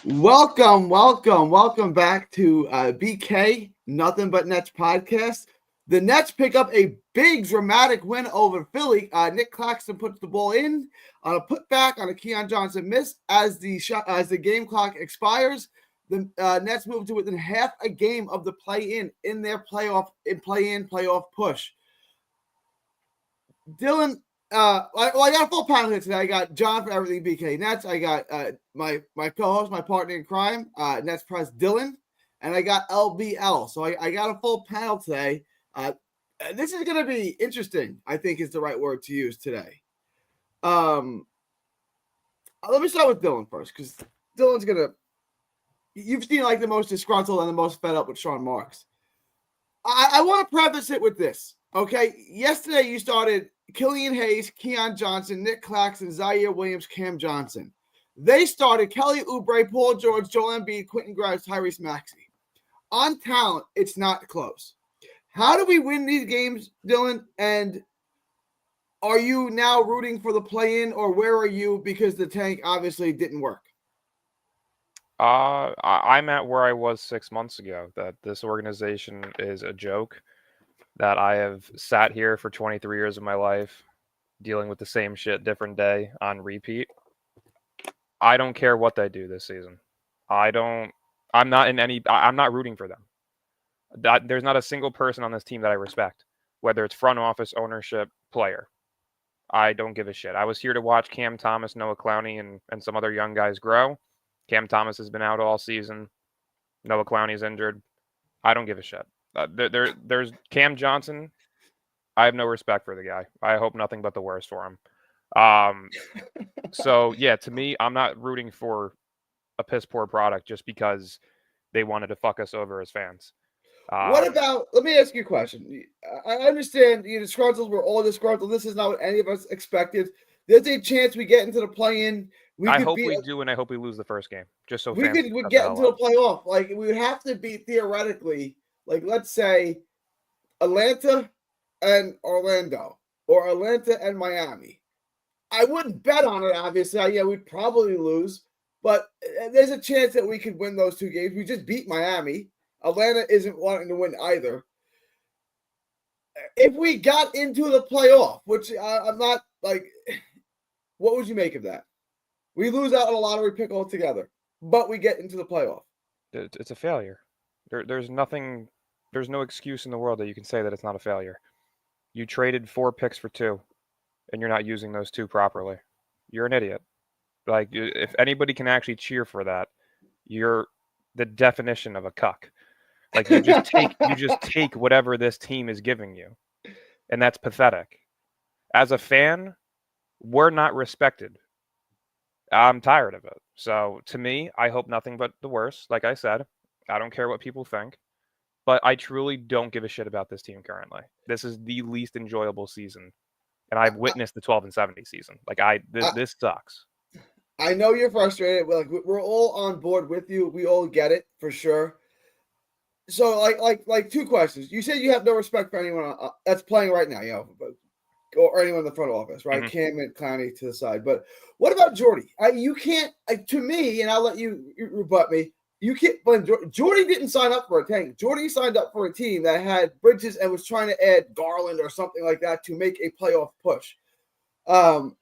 Welcome back to BK Nothing But Nets podcast. The Nets pick up a big dramatic win over Philly. Nick Claxton puts the ball in on a putback on a Keon Johnson miss as the game clock expires. The Nets move to within half a game of the play-in their playoff push. Dylan, I got a full panel here today. I got John for Everything BK Nets. I got my co-host, my partner in crime, Nets Press Dylan, and I got LBL. So I got a full panel today. This is going to be interesting, I think is the right word to use today. Let me start with Dylan first, because Dylan's going to – you've seen like the most disgruntled and the most fed up with Sean Marks. I want to preface it with this, okay? Yesterday you started Killian Hayes, Keon Johnson, Nick Claxton, Zaire Williams, Cam Johnson. They started Kelly Oubre, Paul George, Joel Embiid, Quentin Grimes, Tyrese Maxey. On talent, it's not close. How do we win these games, Dylan? And are you now rooting for the play-in, or where are you because the tank obviously didn't work? I'm at where I was 6 months ago, that this organization is a joke, that I have sat here for 23 years of my life dealing with the same shit, different day on repeat. I don't care what they do this season. I'm not rooting for them. There's not a single person on this team that I respect, whether it's front office, ownership, player. I don't give a shit. I was here to watch Cam Thomas, Noah Clowney, and some other young guys grow. Cam Thomas has been out all season. Noah Clowney's injured. I don't give a shit. There's Cam Johnson. I have no respect for the guy. I hope nothing but the worst for him. So, yeah, to me, I'm not rooting for a piss poor product just because they wanted to fuck us over as fans. What about, let me ask you a question. I understand you disgruntled, we're all disgruntled. This is not what any of us expected. There's a chance we get into the play-in. I hope we do, and I hope we lose the first game, just so we fans would get into the playoff. Like, we would have to beat, theoretically, like, let's say Atlanta and Orlando, or Atlanta and Miami. I wouldn't bet on it, obviously. Yeah, we'd probably lose, but there's a chance that we could win those two games. We just beat Miami. Atlanta isn't wanting to win either. If we got into the playoff, which I'm not like, what would you make of that? We lose out on a lottery pick altogether, but we get into the playoff. It's a failure. There's no excuse in the world that you can say that it's not a failure. You traded 4 picks for 2, and you're not using those 2 properly. You're an idiot. Like, if anybody can actually cheer for that, you're the definition of a cuck. Like, you just take whatever this team is giving you, and that's pathetic. As a fan, we're not respected. I'm tired of it. So, to me, I hope nothing but the worst. Like I said, I don't care what people think, but I truly don't give a shit about this team currently. This is the least enjoyable season, and I've witnessed the 12-70 season. Like, this sucks. I know you're frustrated. We're all on board with you. We all get it for sure. So, like 2 questions. You said you have no respect for anyone that's playing right now, or anyone in the front office, right? Mm-hmm. Cam and Clowney to the side. But what about Jordy? You can't, to me, and I'll let you rebut me, you can't blame Jordy. Jordy didn't sign up for a tank. Jordy signed up for a team that had Bridges and was trying to add Garland or something like that to make a playoff push.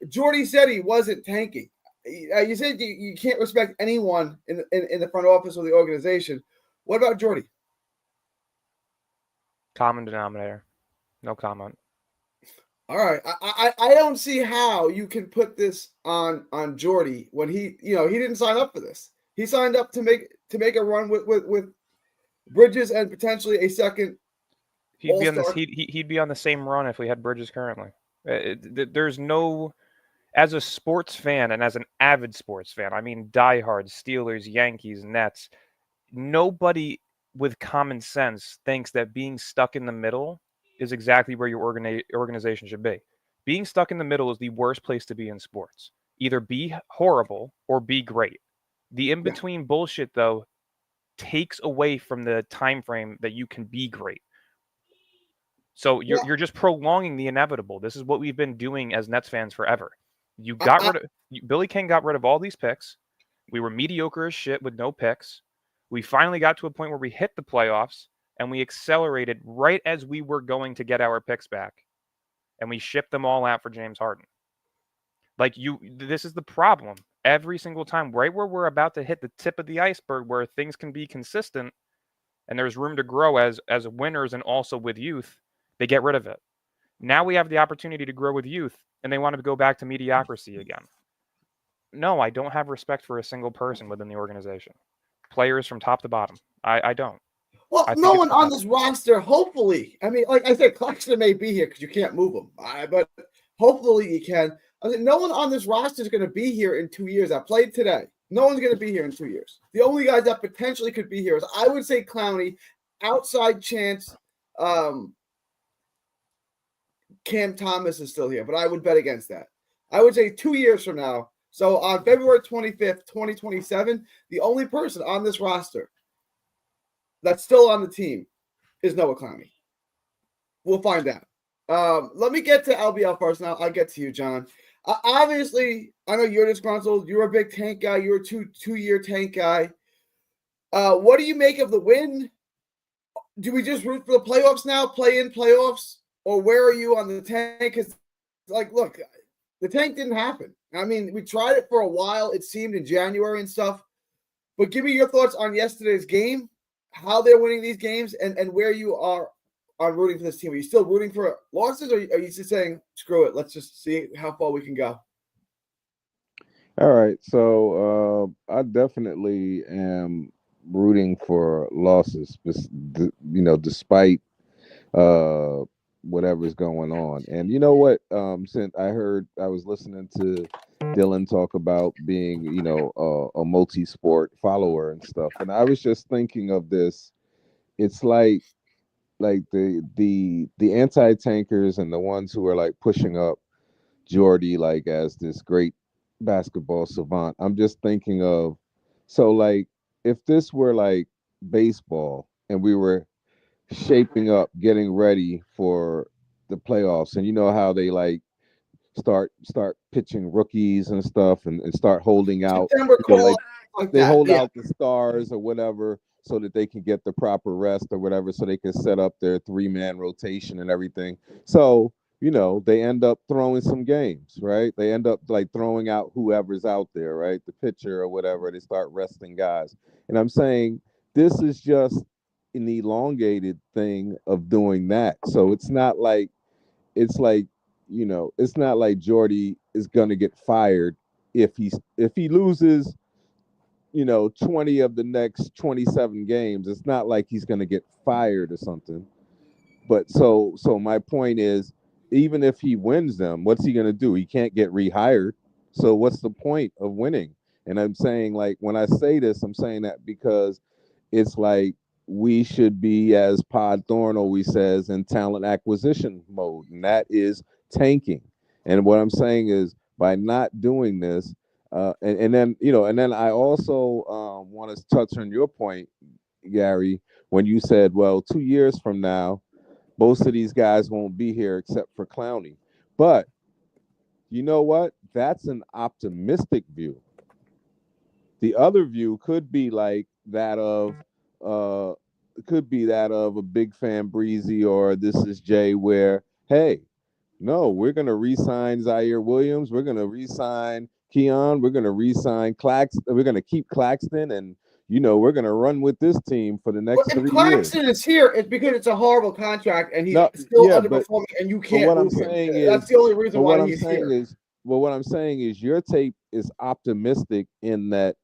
Jordy said he wasn't tanking. You said you can't respect anyone in the front office or the organization. What about Jordy? Common denominator. No comment. All right. I don't see how you can put this on Jordy when he didn't sign up for this. He signed up to make a run with Bridges and potentially a second. He'd be on the same run if we had Bridges currently. There's no, as a sports fan and as an avid sports fan, I mean diehard Steelers, Yankees, Nets, nobody with common sense thinks that being stuck in the middle is exactly where your organization should be. Being stuck in the middle is the worst place to be in sports. Either be horrible or be great. The in-between bullshit, though, takes away from the time frame that you can be great. So you're just prolonging the inevitable. This is what we've been doing as Nets fans forever. Billy King got rid of all these picks. We were mediocre as shit with no picks. We finally got to a point where we hit the playoffs and we accelerated right as we were going to get our picks back. And we shipped them all out for James Harden. Like this is the problem. Every single time, right where we're about to hit the tip of the iceberg where things can be consistent and there's room to grow as winners and also with youth, they get rid of it. Now we have the opportunity to grow with youth and they want to go back to mediocrity again. No, I don't have respect for a single person within the organization. Players from top to bottom. I don't. Well, no one on this roster, hopefully. I mean, like I said, Claxton may be here because you can't move him. But hopefully you can. I mean, no one on this roster is going to be here in 2 years. I played today. No one's going to be here in 2 years. The only guys that potentially could be here is, I would say, Clowney, outside chance. Cam Thomas is still here, but I would bet against that. I would say 2 years from now. So on February 25th, 2027, the only person on this roster that's still on the team is Noah Clowney. We'll find out. Let me get to LBL first. Now I'll get to you, John. Obviously, I know you're disgruntled. You're a big tank guy. You're a two-year tank guy. What do you make of the win? Do we just root for the playoffs now, play-in playoffs? Or where are you on the tank? Because, like, look, the tank didn't happen. I mean, we tried it for a while, it seemed, in January and stuff. But give me your thoughts on yesterday's game, how they're winning these games, and where you are on rooting for this team. Are you still rooting for losses, or are you just saying, screw it, let's just see how far we can go? All right. So I definitely am rooting for losses, despite whatever's going on. And you know what? Since I was listening to Dylan talk about being, a multi-sport follower and stuff, and I was just thinking of this. It's like the anti-tankers and the ones who are like pushing up Jordy like as this great basketball savant. I'm just thinking of, so like if this were like baseball and we were shaping up, getting ready for the playoffs, and you know how they like start pitching rookies and stuff and start holding out, they hold out the stars or whatever so that they can get the proper rest or whatever, so they can set up their 3-man rotation and everything. So they end up throwing some games, right? They end up like throwing out whoever's out there, right? The pitcher or whatever. They start resting guys. And I'm saying this is just an elongated thing of doing that. So it's not like it's not like Jordy is gonna get fired if he loses 20 of the next 27 games. It's not like he's gonna get fired or something. But so my point is, even if he wins them, what's he gonna do? He can't get rehired. So what's the point of winning? And I'm saying, like, when I say this, I'm saying that because it's like we should be, as Pod Thorne always says, in talent acquisition mode, and that is tanking. And what I'm saying is, by not doing this, and then I also want to touch on your point, Gary, when you said, well, 2 years from now, most of these guys won't be here except for Clowney. But you know what? That's an optimistic view. The other view could be like that of a Big Fan Breezy or This Is Jay, where, hey, no, we're gonna re-sign Zaire Williams, we're gonna re-sign Keon, we're gonna re-sign Claxton, we're gonna keep Claxton, and we're gonna run with this team for the next 3 years. Claxton is here, it's because it's a horrible contract and he's still underperforming, and you can't. What I'm saying is, that's the only reason why he's here. What I'm saying is, your tape is optimistic in that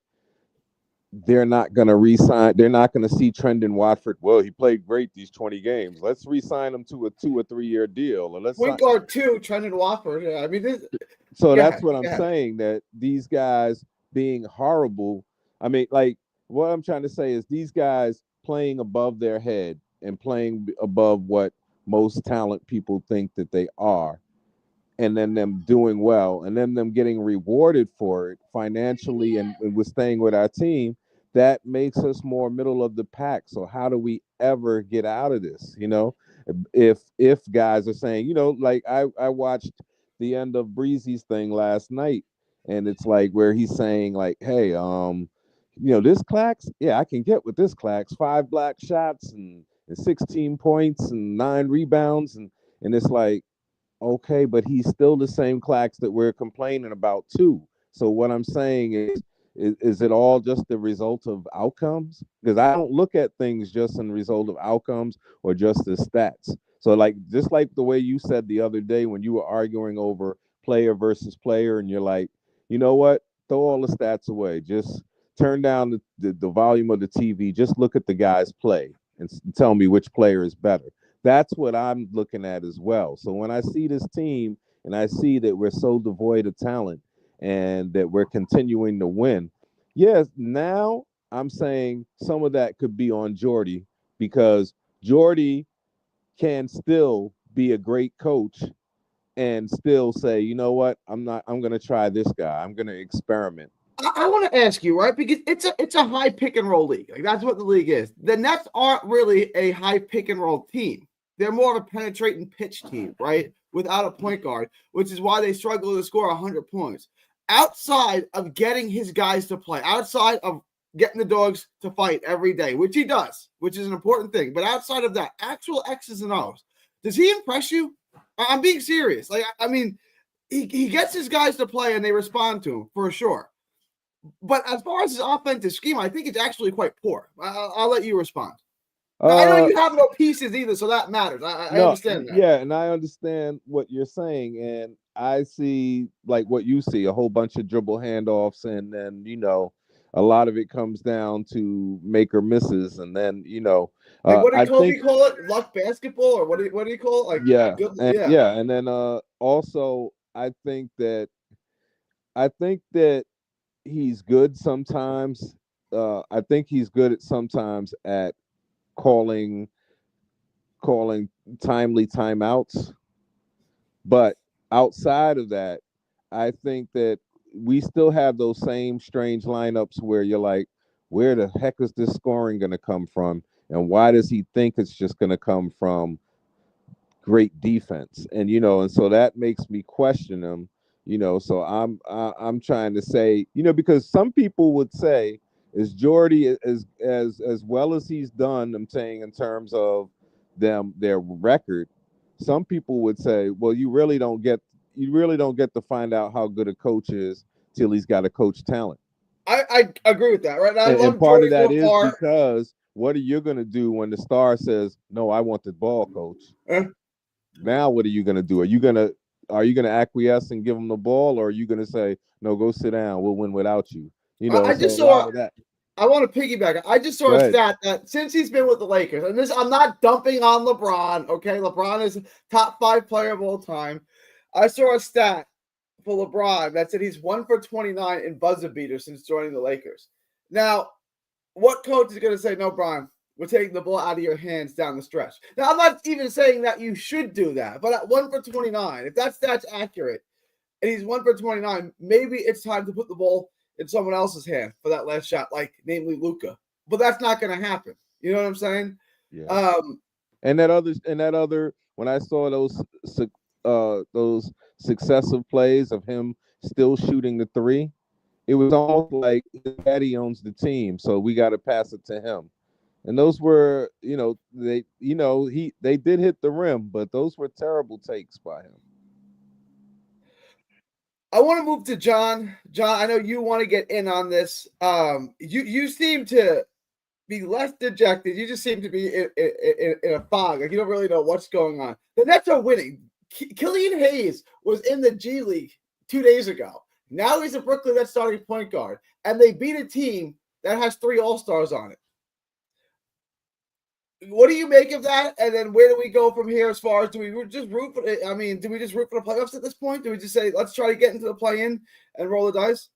they're not going to re-sign. They're not going to see Trendon Watford. Well, he played great these 20 games. Let's re-sign him to a 2 or 3 year deal. Or let's point guard 2, Trendon Watford. I mean, that's what I'm saying. That these guys being horrible. I mean, like, what I'm trying to say is these guys playing above their head and playing above what most talent people think that they are, and then them doing well, and then them getting rewarded for it financially and with staying with our team, that makes us more middle of the pack. So how do we ever get out of this? If guys are saying, like I watched the end of Breezy's thing last night, and it's like where he's saying like, hey, this Clax, yeah, I can get with this Clax, 5 black shots and 16 points and 9 rebounds, and it's like, okay, but he's still the same Clax that we're complaining about too. So what I'm saying is it all just the result of outcomes? Because I don't look at things just in the result of outcomes or just the stats. So like just like the way you said the other day when you were arguing over player versus player, and you're like, you know what? Throw all the stats away. Just turn down the volume of the TV. Just look at the guys play and tell me which player is better. That's what I'm looking at as well. So when I see this team and I see that we're so devoid of talent and that we're continuing to win, yes, now I'm saying some of that could be on Jordy, because Jordy can still be a great coach and still say, you know what, I'm going to try this guy. I'm going to experiment. I want to ask you, right? Because it's a high pick and roll league. Like that's what the league is. The Nets aren't really a high pick and roll team. They're more of a penetrating pitch team, right? Without a point guard, which is why they struggle to score 100 points. Outside of getting his guys to play, outside of getting the dogs to fight every day, which he does, which is an important thing. But outside of that, actual X's and O's, does he impress you? I'm being serious. Like, I mean, he gets his guys to play and they respond to him for sure. But as far as his offensive scheme, I think it's actually quite poor. I'll let you respond. I know you have no pieces either, so that matters. I understand that. Yeah, and I understand what you're saying, and I see like what you see, a whole bunch of dribble handoffs, and then a lot of it comes down to make or misses, and then like what did Kobe call it? Luck basketball, or what do you call it? Like and then also I think that he's good sometimes. I think he's good at sometimes at calling timely timeouts, but outside of that, I think that we still have those same strange lineups where you're like, where the heck is this scoring going to come from, and why does he think it's just going to come from great defense? And and so that makes me question him. So I'm trying to say, because some people would say, is Jordy as well as he's done, I'm saying in terms of their record, some people would say, well, you really don't get to find out how good a coach is till he's got a coach talent. I agree with that, right? And part of that is because what are you going to do when the star says, no, I want the ball, coach? Now what are you going to do? Are you going to acquiesce and give him the ball, or are you going to say, no, go sit down, we'll win without you? I just saw that. I want to piggyback. I just saw a stat that since he's been with the Lakers, and this, I'm not dumping on LeBron, okay? LeBron is a top 5 player of all time. I saw a stat for LeBron that said he's 1 for 29 in buzzer beaters since joining the Lakers. Now, what coach is going to say, no, Bron, we're taking the ball out of your hands down the stretch? Now, I'm not even saying that you should do that, but at 1 for 29, if that stat's accurate, and he's 1 for 29, maybe it's time to put the ball in someone else's hand for that last shot, like namely Luka. But that's not going to happen. You know what I'm saying? Yeah. And that other when I saw those successive plays of him still shooting the 3, it was almost like his daddy owns the team, so we got to pass it to him. And those were, they did hit the rim, but those were terrible takes by him. I want to move to John. John, I know you want to get in on this. You seem to be less dejected. You just seem to be in a fog. Like you don't really know what's going on. The Nets are winning. Killian Hayes was in the G League 2 days ago. Now he's a Brooklyn Nets starting point guard, and they beat a team that has 3 All-Stars on it. What do you make of that? And then where do we go from here as far as do we just root for it? I mean, do we just root for the playoffs at this point? Do we just say, let's try to get into the play-in and roll the dice?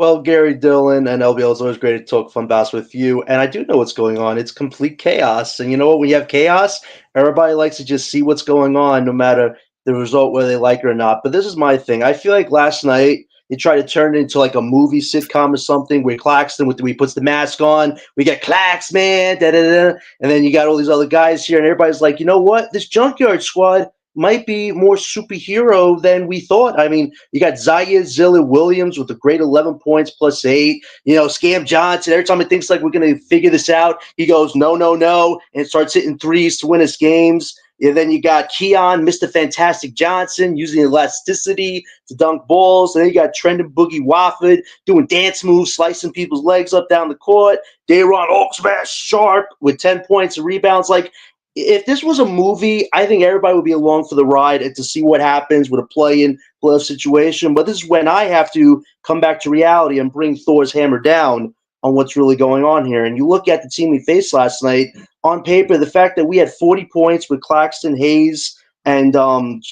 Well, Gary, Dillon, and LBL, it's always great to talk fun basketball with you. And I do know what's going on. It's complete chaos. And you know what? When you have chaos, everybody likes to just see what's going on, no matter the result, whether they like it or not. But this is my thing. I feel like last night they tried to turn it into like a movie sitcom or something where Claxton he puts the mask on. We get Clax, man, da-da-da. And then you got all these other guys here, and everybody's like, you know what? This Junkyard Squad, might be more superhero than we thought. I mean, you got Zaya Zilla Williams with a great 11 points plus 8. You know, Scam Johnson, every time he thinks like we're going to figure this out, he goes, no, no, no, and starts hitting threes to win us games. And then you got Keon, Mr. Fantastic Johnson, using elasticity to dunk balls. And then you got Trendon Boogie Wofford doing dance moves, slicing people's legs up down the court. Dayron Oaksmash Sharp with 10 points and rebounds. Like, if this was a movie, I think everybody would be along for the ride and to see what happens with a play-in playoff situation. But this is when I have to come back to reality and bring Thor's hammer down on what's really going on here. And you look at the team we faced last night, on paper, the fact that we had 40 points with Claxton, Hayes, and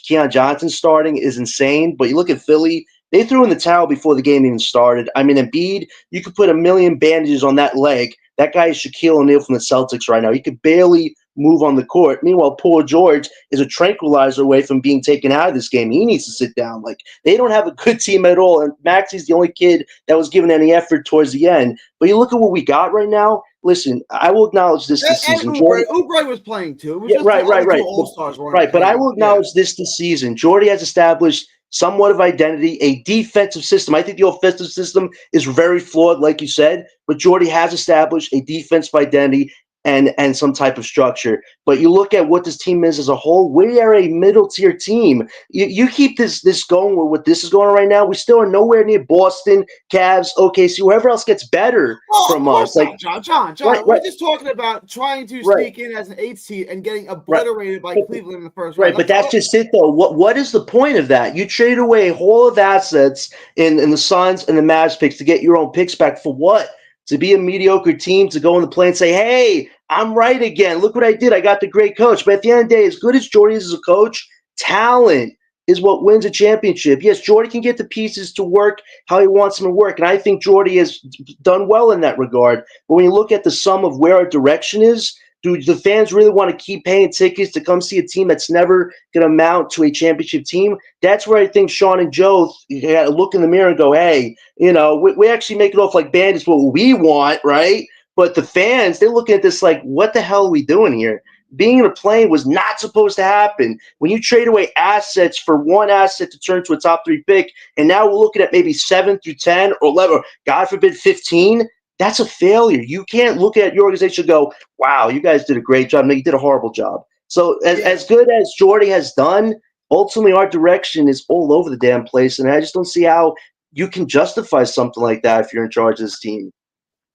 Keon Johnson starting is insane. But you look at Philly, they threw in the towel before the game even started. I mean, Embiid, you could put a million bandages on that leg. That guy is Shaquille O'Neal from the Celtics right now. He could barely move on the court. Meanwhile, Paul George is a tranquilizer away from being taken out of this game. He needs to sit down. Like, they don't have a good team at all. And Maxi's the only kid that was given any effort towards the end. But you look at what we got right now. Listen, I will acknowledge this season. Oubre was playing too. It was yeah, right. All-Stars Right, but I will acknowledge this season. Jordy has established somewhat of identity, a defensive system. I think the offensive system is very flawed, like you said, but Jordy has established a defensive identity and some type of structure. But you look at what this team is as a whole, we are a middle-tier team. You keep this going with what this is going on right now, we still are nowhere near Boston, Cavs, OKC, whoever else gets better from us. Like John. We're just talking about trying to sneak in as an 8th seed and getting obliterated by Cleveland in the first round. Right, but that's just it, though. What is the point of that? You trade away a whole of assets in the Suns and the Mavs picks to get your own picks back for what? To be a mediocre team, to go in the play and say, hey, I'm right again. Look what I did. I got the great coach. But at the end of the day, as good as Jordy is as a coach, talent is what wins a championship. Yes, Jordy can get the pieces to work how he wants them to work. And I think Jordy has done well in that regard. But when you look at the sum of where our direction is, do the fans really want to keep paying tickets to come see a team that's never going to amount to a championship team? That's where I think Sean and Joe got to look in the mirror and go, hey, you know, we actually make it off like bandits, what we want, right? But the fans, they're looking at this like, what the hell are we doing here? Being in a plane was not supposed to happen. When you trade away assets for one asset to turn to a top 3 pick, and now we're looking at maybe 7 through 10 or 11, or God forbid 15, that's a failure. You can't look at your organization and go, wow, you guys did a great job. No, you did a horrible job. So as good as Jordy has done, ultimately our direction is all over the damn place. And I just don't see how you can justify something like that if you're in charge of this team.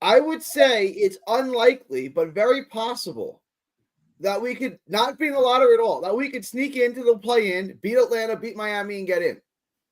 I would say it's unlikely, but very possible that we could not be in the lottery at all, that we could sneak into the play-in, beat Atlanta, beat Miami, and get in.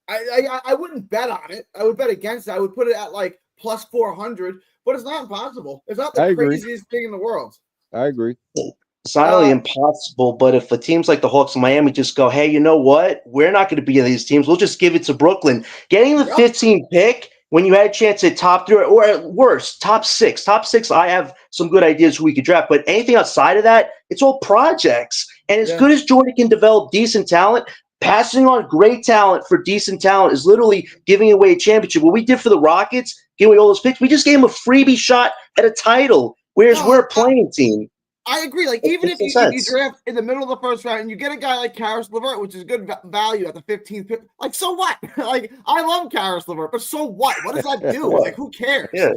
I wouldn't bet on it. I would bet against it. I would put it at like plus 400, but it's not impossible. It's not the craziest thing in the world. I agree. It's not only impossible, but if the teams like the Hawks and Miami just go, hey, you know what? We're not going to be in these teams. We'll just give it to Brooklyn. Getting the 15th pick when you had a chance at top 3 or at worst, top 6. Top 6, I have some good ideas who we could draft. But anything outside of that, it's all projects. And as good as Jordan can develop decent talent, passing on great talent for decent talent is literally giving away a championship. What we did for the Rockets, giving away all those picks, we just gave them a freebie shot at a title, whereas we're a playing team. I agree. Like, even if you draft in the middle of the first round and you get a guy like Karis LeVert, which is good value at the 15th pick, like, so what? Like, I love Karis LeVert, but so what? What does that do? Like, who cares? Yeah.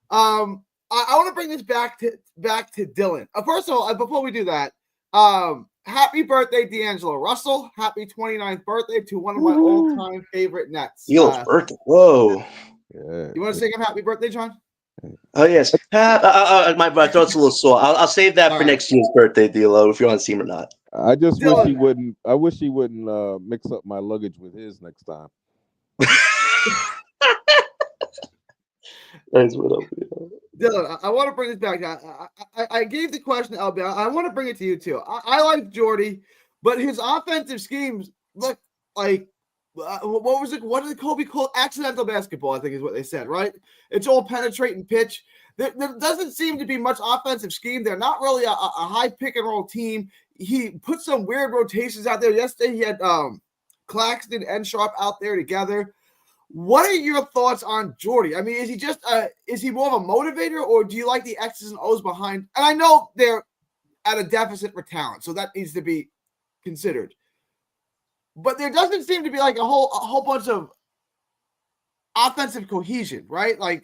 I want to bring this back to Dylan. First of all, before we do that, happy birthday, D'Angelo Russell. Happy 29th birthday to one of my all-time favorite Nets. Birthday. Whoa. Yeah. You want to sing him happy birthday, John? Oh, yes. My throat's a little sore. I'll save that for next year's birthday, D'Lo, if you want to see him or not. I just wish he wouldn't. I wish he wouldn't mix up my luggage with his next time. That's what up, Dylan, I want to bring this back. I gave the question to LB. I want to bring it to you too. I like Jordy, but his offensive schemes look like what was it? What did Kobe call accidental basketball? I think is what they said. Right? It's all penetrating pitch. There doesn't seem to be much offensive scheme. They're not really a high pick and roll team. He put some weird rotations out there. Yesterday he had Claxton and Sharp out there together. What are your thoughts on Jordy? I mean, is he just is he more of a motivator, or do you like the X's and O's behind? And I know they're at a deficit for talent, so that needs to be considered. but there doesn't seem to be like a whole bunch of offensive cohesion, right? Like,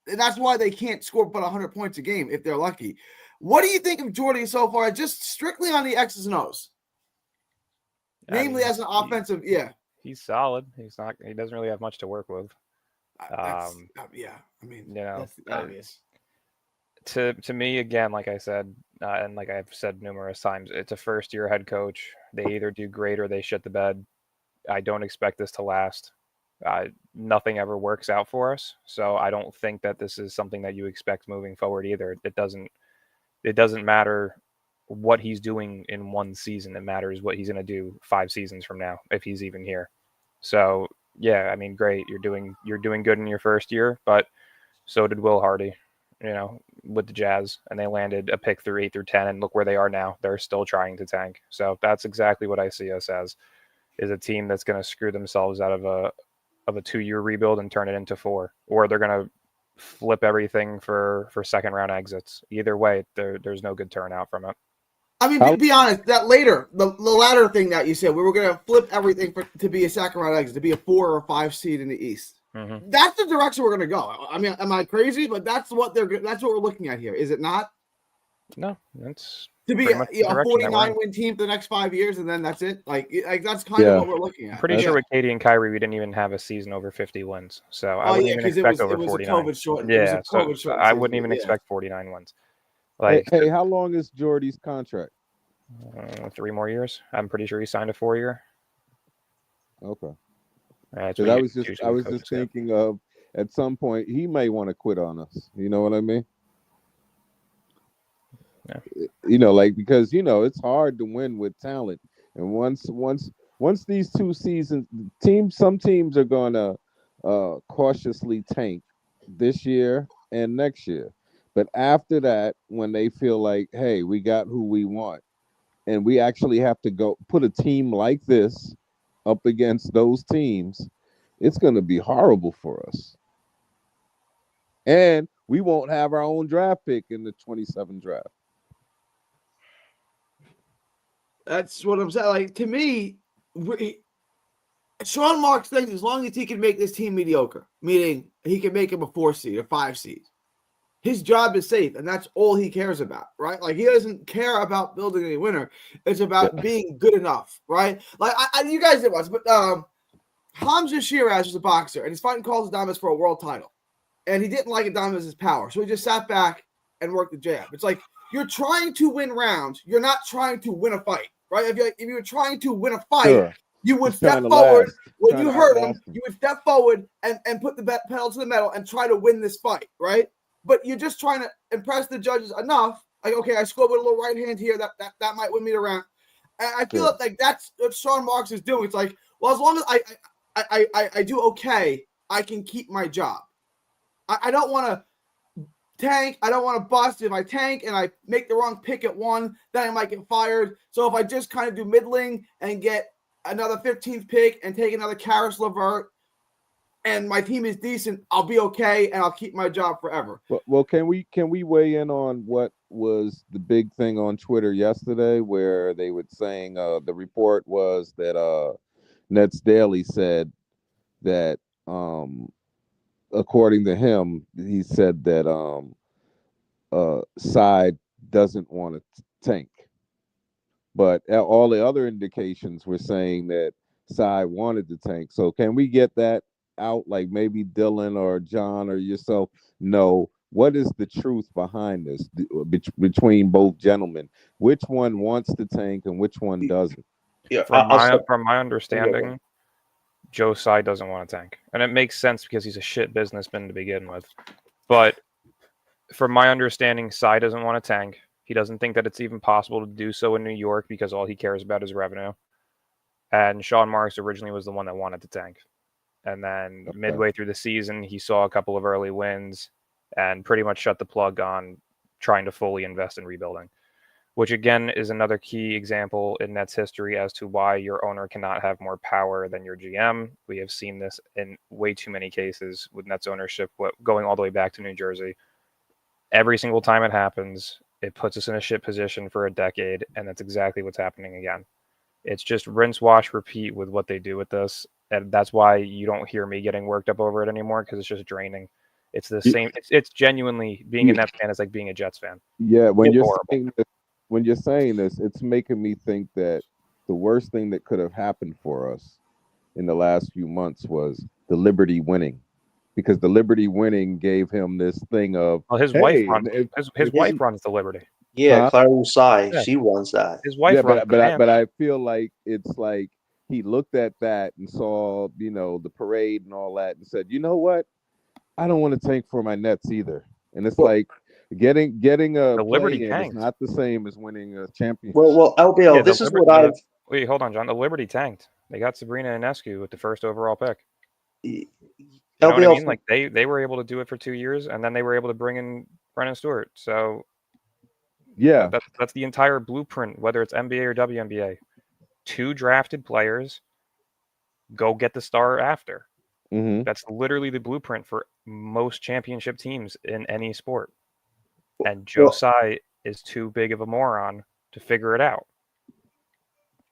and that's why they can't score but 100 points a game if they're lucky. What do you think of Jordy so far, just strictly on the X's and O's? Namely, as an offensive, he's solid. He doesn't really have much to work with. I mean, that's obvious. To me, again, like I said, and like I've said numerous times, it's a first-year head coach. They either do great or they shit the bed. I don't expect this to last. Nothing ever works out for us, so I don't think that this is something that you expect moving forward either. It doesn't matter what he's doing in one season. It matters what he's going to do 5 seasons from now, if he's even here. So yeah, I mean, great. You're doing good in your first year, but so did Will Hardy, with the Jazz, and they landed a pick through 8 through 10, and look where they are now. They're still trying to tank. So that's exactly what I see us as, is a team that's going to screw themselves out of a 2-year rebuild and turn it into 4, or they're going to flip everything for second round exits. Either way, there's no good turnout from it. I mean, to be honest, the latter thing that you said, we were going to flip everything to be a second round exit, to be a 4 or 5 seed in the East. Mm-hmm. That's the direction we're going to go. I mean, am I crazy? But that's what we're looking at here, is it not? No, that's to be a 49-win team for the next 5 years, and then that's it. Like that's kind of what we're looking at. I'm pretty sure with Katie and Kyrie, we didn't even have a season over 50 wins. So I wouldn't even expect over 49. Yeah, so I wouldn't even expect 49 wins. Like, hey, how long is Jordy's contract? 3 more years. I'm pretty sure he signed a 4-year. Okay. Because I was just thinking of, at some point he may want to quit on us. You know what I mean? Yeah. Because it's hard to win with talent, and once these 2 seasons, some teams are gonna cautiously tank this year and next year, but after that, when they feel like, hey, we got who we want, and we actually have to go put a team like this up against those teams, it's gonna be horrible for us, and we won't have our own draft pick in the 27 draft. That's what I'm saying. Like, to me, Sean Marks thinks as long as he can make this team mediocre, meaning he can make him a 4 seed, a 5 seed, his job is safe, and that's all he cares about, right? Like, he doesn't care about building a winner. It's about being good enough, right? Like, you guys did once, but Hamza Shiraz is a boxer, and he's fighting Carlos Adames for a world title, and he didn't like Adames' power, so he just sat back and worked the jab. It's like, you're trying to win rounds. You're not trying to win a fight, right? If you were trying to win a fight, you would step forward. When you hurt him, you would step forward and put the pedal to the metal and try to win this fight, right? But you're just trying to impress the judges enough. Like, okay, I scored with a little right hand here. That might win me the round. And I feel like that's what Sean Marks is doing. It's like, well, as long as I do okay, I can keep my job. I don't want to tank. I don't want to bust. If I tank and I make the wrong pick at 1, then I might get fired. So if I just kind of do middling and get another 15th pick and take another Karis LeVert, and my team is decent, I'll be okay and I'll keep my job forever. Well, can we weigh in on what was the big thing on Twitter yesterday, where they were saying the report was that Nets Daily said that according to him, he said that Side doesn't want to tank, but all the other indications were saying that Side wanted to tank. So can we get that out? Like, maybe Dylan or John or yourself know what is the truth behind this between both gentlemen. Which one wants to tank and which one doesn't? Yeah, from my understanding, Joe Tsai doesn't want to tank, and it makes sense because he's a shit businessman to begin with. But from my understanding, Tsai doesn't want to tank. He doesn't think that it's even possible to do so in New York because all he cares about is revenue. And Sean Marks originally was the one that wanted to tank. And then midway through the season, he saw a couple of early wins and pretty much shut the plug on trying to fully invest in rebuilding, which again is another key example in Nets history as to why your owner cannot have more power than your GM. We have seen this in way too many cases with Nets ownership, going all the way back to New Jersey. Every single time it happens, it puts us in a shit position for a decade, and that's exactly what's happening again. It's just rinse, wash, repeat with what they do with this, and that's why you don't hear me getting worked up over it anymore because it's just draining. It's the same. It's genuinely being a Nets fan is like being a Jets fan. Yeah, when It's you're horrible. saying this, it's making me think that the worst thing that could have happened for us in the last few months was the Liberty winning, because the Liberty winning gave him this thing of, Well, his hey, wife runs. and if- His wife runs the Liberty. Yeah, Huh? Clara Usai, Yeah. she runs that. His wife yeah, runs but the but I feel like it's like he looked at that and saw, the parade and all that and said, you know what? I don't want to tank for my Nets either. And it's Well- like getting a The Liberty play in is tanked. not the same as winning a championship. Well, LBL, Yeah, this is what I've. Wait, hold on, John. The Liberty tanked. They got Sabrina Ionescu with the first overall pick. You know what I LBL, mean? Like they were able to do it for 2 years, and then they were able to bring in Brennan Stewart. So Yeah. that's the entire blueprint, whether it's NBA or WNBA. 2 drafted players, go get the star after. Mm-hmm. That's literally the blueprint for most championship teams in any sport. And Joe Tsai is too big of a moron to figure it out.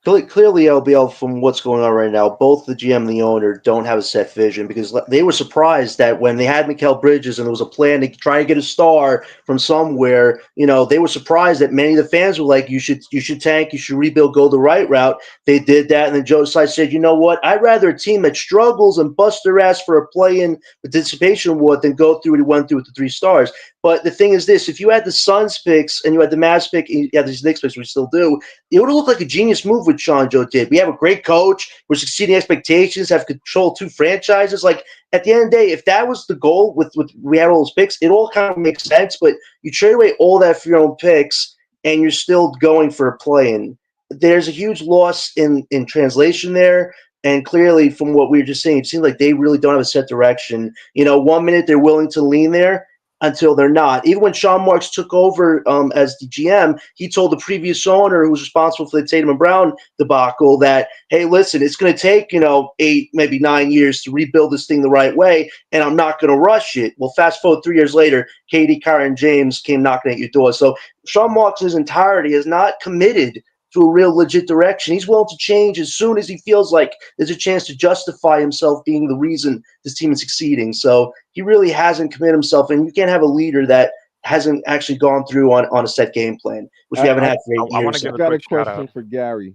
Clearly, LBL, from what's going on right now, both the GM and the owner don't have a set vision, because they were surprised that when they had Mikal Bridges and there was a plan to try and get a star from somewhere, they were surprised that many of the fans were like, you should tank, you should rebuild, go the right route. They did that, and then Joe Tsai said, you know what, I'd rather a team that struggles and busts their ass for a play-in participation award than go through what he went through with the 3 stars. But the thing is this, if you had the Suns picks and you had the Mavs pick, and you had these Knicks picks, we still do, it would have looked like a genius move with Sean Joe did. We have a great coach. We're succeeding expectations, have control 2 franchises. Like, at the end of the day, if that was the goal with we had all those picks, it all kind of makes sense. But you trade away all that for your own picks, and you're still going for a play-in. There's a huge loss in translation there. And clearly, from what we were just saying, it seems like they really don't have a set direction. 1 minute they're willing to lean there, until they're not. Even when Sean Marks took over as the GM, he told the previous owner, who was responsible for the Tatum and Brown debacle, that, hey, listen, it's going to take, 8, maybe 9 years to rebuild this thing the right way, and I'm not going to rush it. Well, fast forward 3 years later, Katie, Kyron, James came knocking at your door. So Sean Marks' entirety is not committed to a real legit direction. He's willing to change as soon as he feels like there's a chance to justify himself being the reason this team is succeeding. So he really hasn't committed himself, and you can't have a leader that hasn't actually gone through on a set game plan, which we haven't had for 8 years. I want to give I got a quick shout question out. for Gary.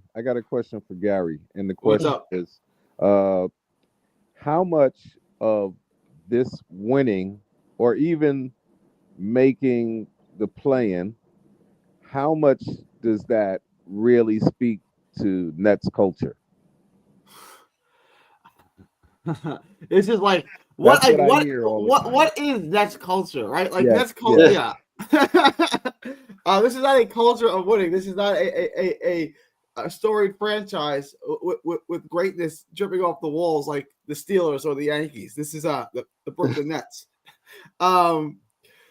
And the What's question up? is, how much of this winning, or even making the play-in, how much does that really speak to Nets culture? This is like what That's what I hear all the time. what is Nets culture, right? Like Yes, Nets culture, yes. yeah. This is not a culture of winning. This is not a storied franchise with greatness dripping off the walls like the Steelers or the Yankees. This is the Brooklyn Nets. Yeah,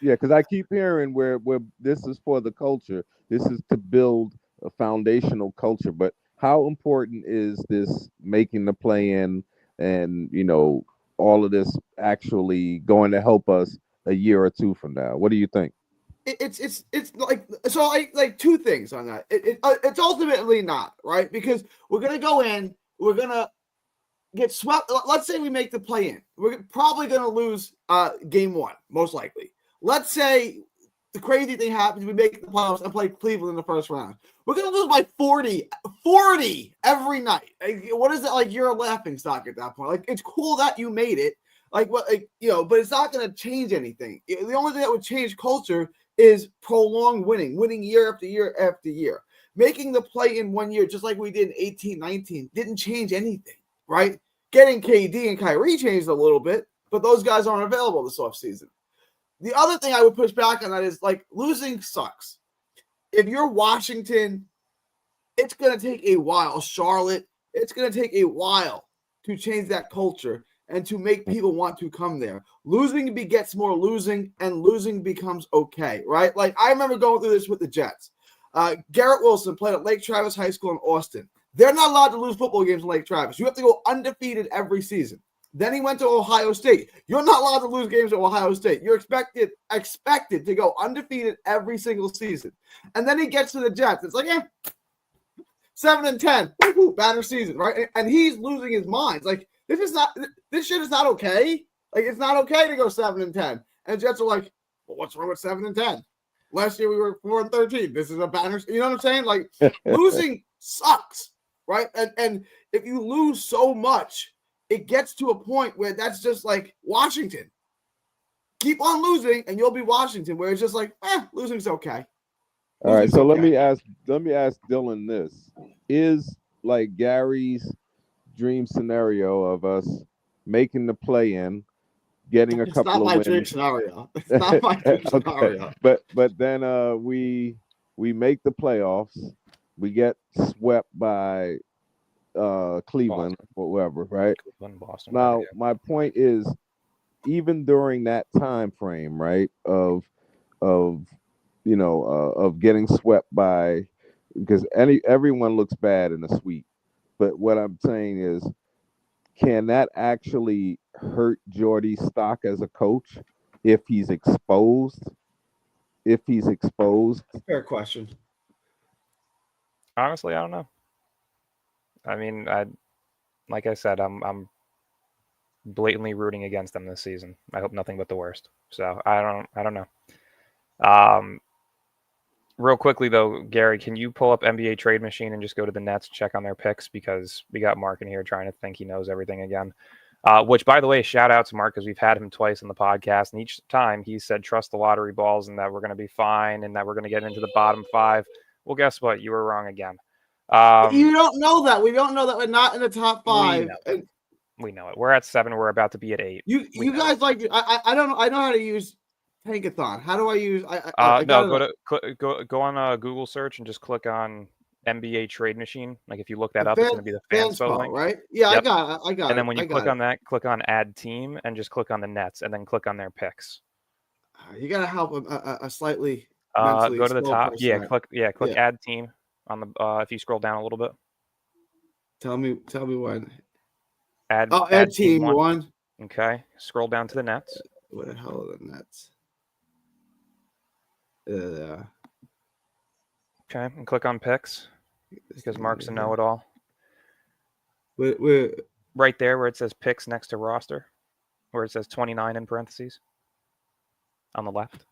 because I keep hearing where this is for the culture. This is to build a foundational culture. But how important is this making the play-in and all of this actually going to help us a year or 2 from now? What do you think? It's like, so like 2 things on that. It's ultimately not, right, because we're gonna go in, we're gonna get swept. Let's say we make the play-in, we're probably gonna lose game 1, most likely. Let's say the crazy thing happens, we make the playoffs and play Cleveland in the first round. We're going to lose by 40 every night. Like, what is it? Like, you're a laughing stock at that point. Like, it's cool that you made it. Like, what, but it's not going to change anything. The only thing that would change culture is prolonged winning year after year after year. Making the play in 1 year, just like we did in 18-19, didn't change anything, right? Getting KD and Kyrie changed a little bit, but those guys aren't available this offseason. The other thing I would push back on that is, like, losing sucks. If you're Washington, it's going to take a while. Charlotte, it's going to take a while to change that culture and to make people want to come there. Losing begets more losing, and losing becomes okay, right? Like, I remember going through this with the Jets. Garrett Wilson played at Lake Travis High School in Austin. They're not allowed to lose football games in Lake Travis. You have to go undefeated every season. Then he went to Ohio State. You're not allowed to lose games at Ohio State. You're expected to go undefeated every single season. And then he gets to the Jets. It's like, 7-10, woo-hoo, banner season, right? And he's losing his mind. Like this shit is not okay. Like it's not okay to go 7-10. And Jets are like, well, what's wrong with 7-10? Last year we were 4-13. This is a banner. You know what I'm saying? Like losing sucks, right? And if you lose so much, it gets to a point where that's just like Washington. Keep on losing, and you'll be Washington, where it's just like, losing's okay. All right, so okay. let me ask Dylan this: is like Gary's dream scenario of us making the play-in, getting a couple of wins? It's not my dream scenario. It's not my dream scenario. But then we make the playoffs, we get swept by Cleveland or whoever, right? Cleveland, Boston. Now, yeah. my point is, even during that time frame, right, of getting swept by, because everyone looks bad in the sweep, but what I'm saying is, can that actually hurt Jordy's stock as a coach if he's exposed? Fair question. Honestly, I don't know. I mean, like I said, I'm blatantly rooting against them this season. I hope nothing but the worst. So I don't know. Real quickly though, Gary, can you pull up NBA Trade Machine and just go to the Nets, check on their picks, because we got Mark in here trying to think he knows everything again. Which, by the way, shout out to Mark, because we've had him twice on the podcast, and each time he said trust the lottery balls and that we're going to be fine and that we're going to get into the bottom 5. Well, guess what? You were wrong again. You don't know that. We don't know that we're not in the top 5. We know it. We're at 7. We're about to be at 8. You guys like I don't know. I know how to use Tankathon. How do I use? Go on a Google search and just click on NBA Trade Machine. Like if you look that up, it's going to be the Fanspo link, right? Yeah, yep. I got it. And then when you click on that, click on Add Team and just click on the Nets, and then click on their picks. You got to help a slightly. Go to the top. Person. Click Add Team on the. If you scroll down a little bit. Tell me when. Add team one. Okay. Scroll down to the Nets. What the hell are the Nets? Okay, and click on picks because Mark's a know-it-all. We're right there where it says picks next to roster, where it says 29 in parentheses. On the left.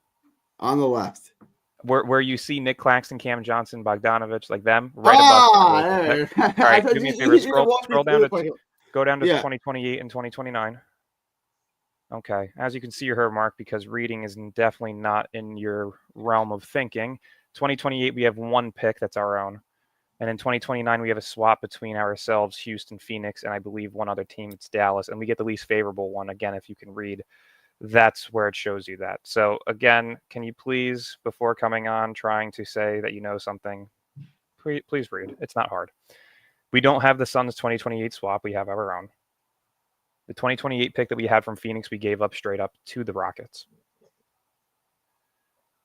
On the left. Where you see Nick Claxton, Cam Johnson, Bogdanovich, like them, right above. All right, do me a favor. Scroll down to go down to 2028 and 2029. Okay, as you can see here, Mark, because reading is definitely not in your realm of thinking. 2028, we have 1 pick that's our own. And in 2029, we have a swap between ourselves, Houston, Phoenix, and I believe one other team, it's Dallas. And we get the least favorable one. Again, if you can read, that's where it shows you that. So again, can you please, before coming on, trying to say that you know something, please read. It's not hard. We don't have the Suns 2028 swap. We have our own. The 2028 pick that we had from Phoenix, we gave up straight up to the Rockets.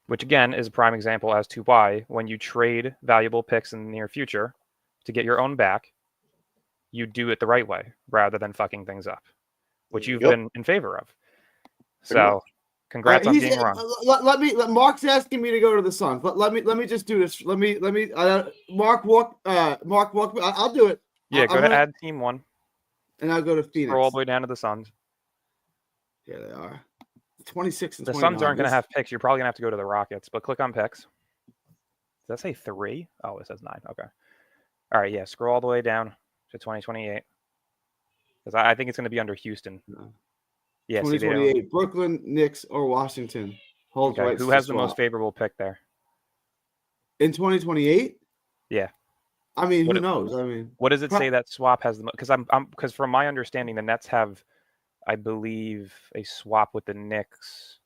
Which, again, is a prime example as to why, when you trade valuable picks in the near future to get your own back, you do it the right way rather than fucking things up, which you've been in favor of. So, congrats on being wrong. Mark's asking me to go to the Suns. Let me just do this. Mark walk. I'll do it. Yeah, go to add team 1. And I'll go to Phoenix. Scroll all the way down to the Suns. Here they are. 26 and the 29. Suns aren't going to have picks. You're probably going to have to go to the Rockets, but click on picks. Does that say 3? Oh, it says 9. Okay. All right, yeah. Scroll all the way down to 2028. Because I think it's going to be under Houston. No. Yeah, 2028. Brooklyn, Knicks, or Washington. Holds rights. Who has the most favorable pick there? In 2028? Yeah. I mean, who knows? I mean, what does it say that swap has the most? Because from my understanding, the Nets have, I believe, a swap with the Knicks.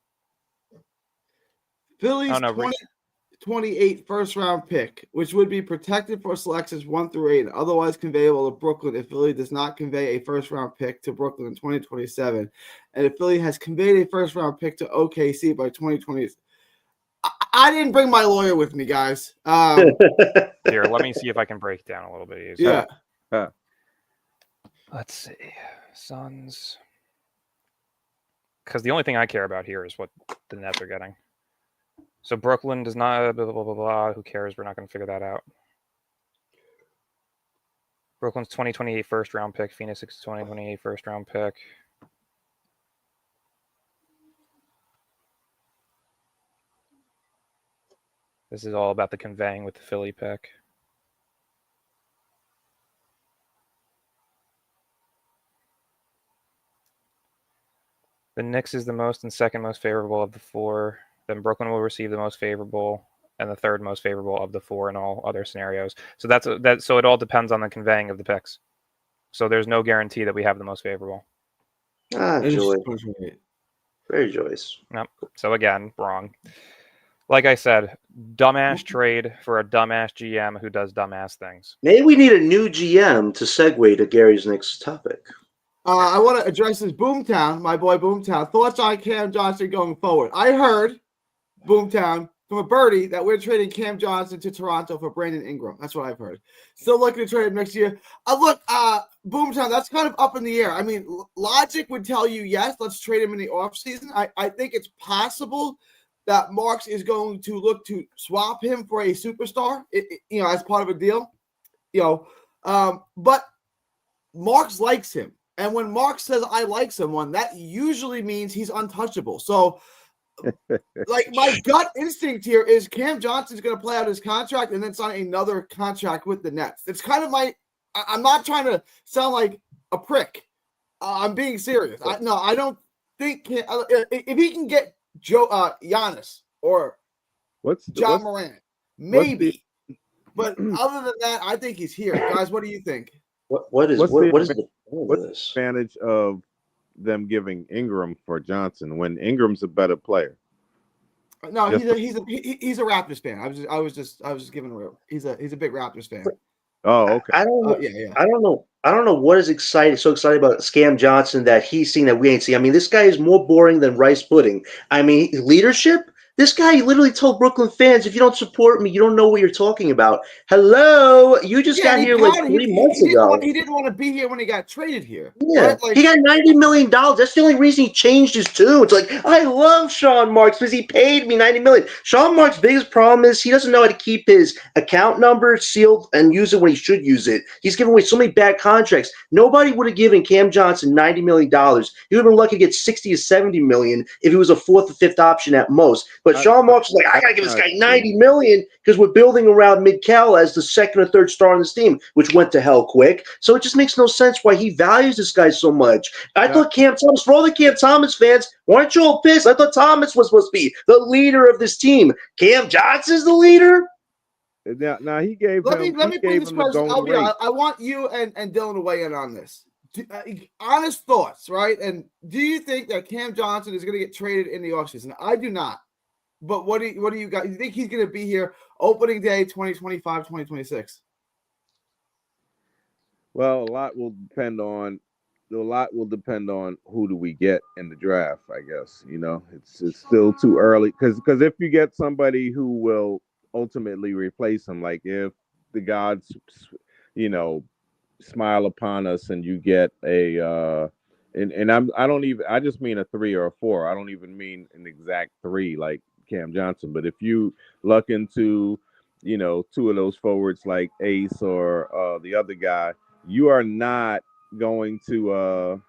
Philly's 2028 first round pick, which would be protected for selections 1 through 8, and otherwise conveyable to Brooklyn if Philly does not convey a first round pick to Brooklyn in 2027, and if Philly has conveyed a first round pick to OKC by 2020. I didn't bring my lawyer with me, guys. Here, let me see if I can break it down a little bit easier. Yeah. Let's see. Suns. Because the only thing I care about here is what the Nets are getting. So Brooklyn does not, blah, blah, blah, blah, blah. Who cares? We're not going to figure that out. Brooklyn's 2028 first round pick. Phoenix 2028 first round pick. This is all about the conveying with the Philly pick. The Knicks is the most and second most favorable of the four. Then Brooklyn will receive the most favorable and the third most favorable of the four in all other scenarios. So so it all depends on the conveying of the picks. So there's no guarantee that we have the most favorable. Joy. Very joyous. Nope. So again, wrong. Like I said, dumbass trade for a dumbass GM who does dumbass things. Maybe we need a new GM to segue to Gary's next topic. I want to address this Boomtown, my boy Boomtown. Thoughts on Cam Johnson going forward? I heard, Boomtown, from a birdie that we're trading Cam Johnson to Toronto for Brandon Ingram. That's what I've heard. Still looking to trade him next year. Look, Boomtown, that's kind of up in the air. I mean, logic would tell you, yes, let's trade him in the offseason. I think it's possible that Marks is going to look to swap him for a superstar, as part of a deal. But Marks likes him. And when Mark says I like someone, that usually means he's untouchable. So, like, my gut instinct here is Cam Johnson's going to play out his contract and then sign another contract with the Nets. It's kind of I'm not trying to sound like a prick. I'm being serious. I don't think if he can get Giannis or John Morant, maybe. But other than that, I think he's here. Guys, what do you think? What is the advantage of them giving Ingram for Johnson when Ingram's a better player? No, he's a Raptors fan. I was just giving him he's a big Raptors fan. Oh, okay. I don't know. I don't know what is so excited about Cam Johnson that he's seen that we ain't seen. I mean, this guy is more boring than rice pudding. I mean, leadership. This guy literally told Brooklyn fans, if you don't support me, you don't know what you're talking about. Hello? You just got here like 3 months ago. He didn't want to be here when he got traded here. Yeah. Right? Like, he got $90 million. That's the only reason he changed his tune. It's like, I love Sean Marks because he paid me $90 million. Sean Marks' biggest problem is he doesn't know how to keep his account number sealed and use it when he should use it. He's giving away so many bad contracts. Nobody would have given Cam Johnson $90 million. He would have been lucky to get $60 or $70 million if he was a fourth or fifth option at most. But Sean Marks was like, I got to give this guy $90 million because we're building around Mid-Cal as the second or third star on this team, which went to hell quick. So it just makes no sense why he values this guy so much. I thought Cam Thomas, for all the Cam Thomas fans, why aren't you all pissed? I thought Thomas was supposed to be the leader of this team. Cam Johnson's the leader? Now he gave let me put this question. I want you and Dylan to weigh in on this. Honest thoughts, right? And do you think that Cam Johnson is going to get traded in the offseason? I do not. But what do you got? You think he's going to be here opening day 2025, 2026? Well, a lot will depend on who do we get in the draft, I guess. It's still too early because if you get somebody who will ultimately replace him, like if the gods, smile upon us and you get a I just mean a 3 or a 4. I don't even mean an exact 3 like Cam Johnson, but if you luck into, 2 of those forwards like Ace or the other guy, you are not going to,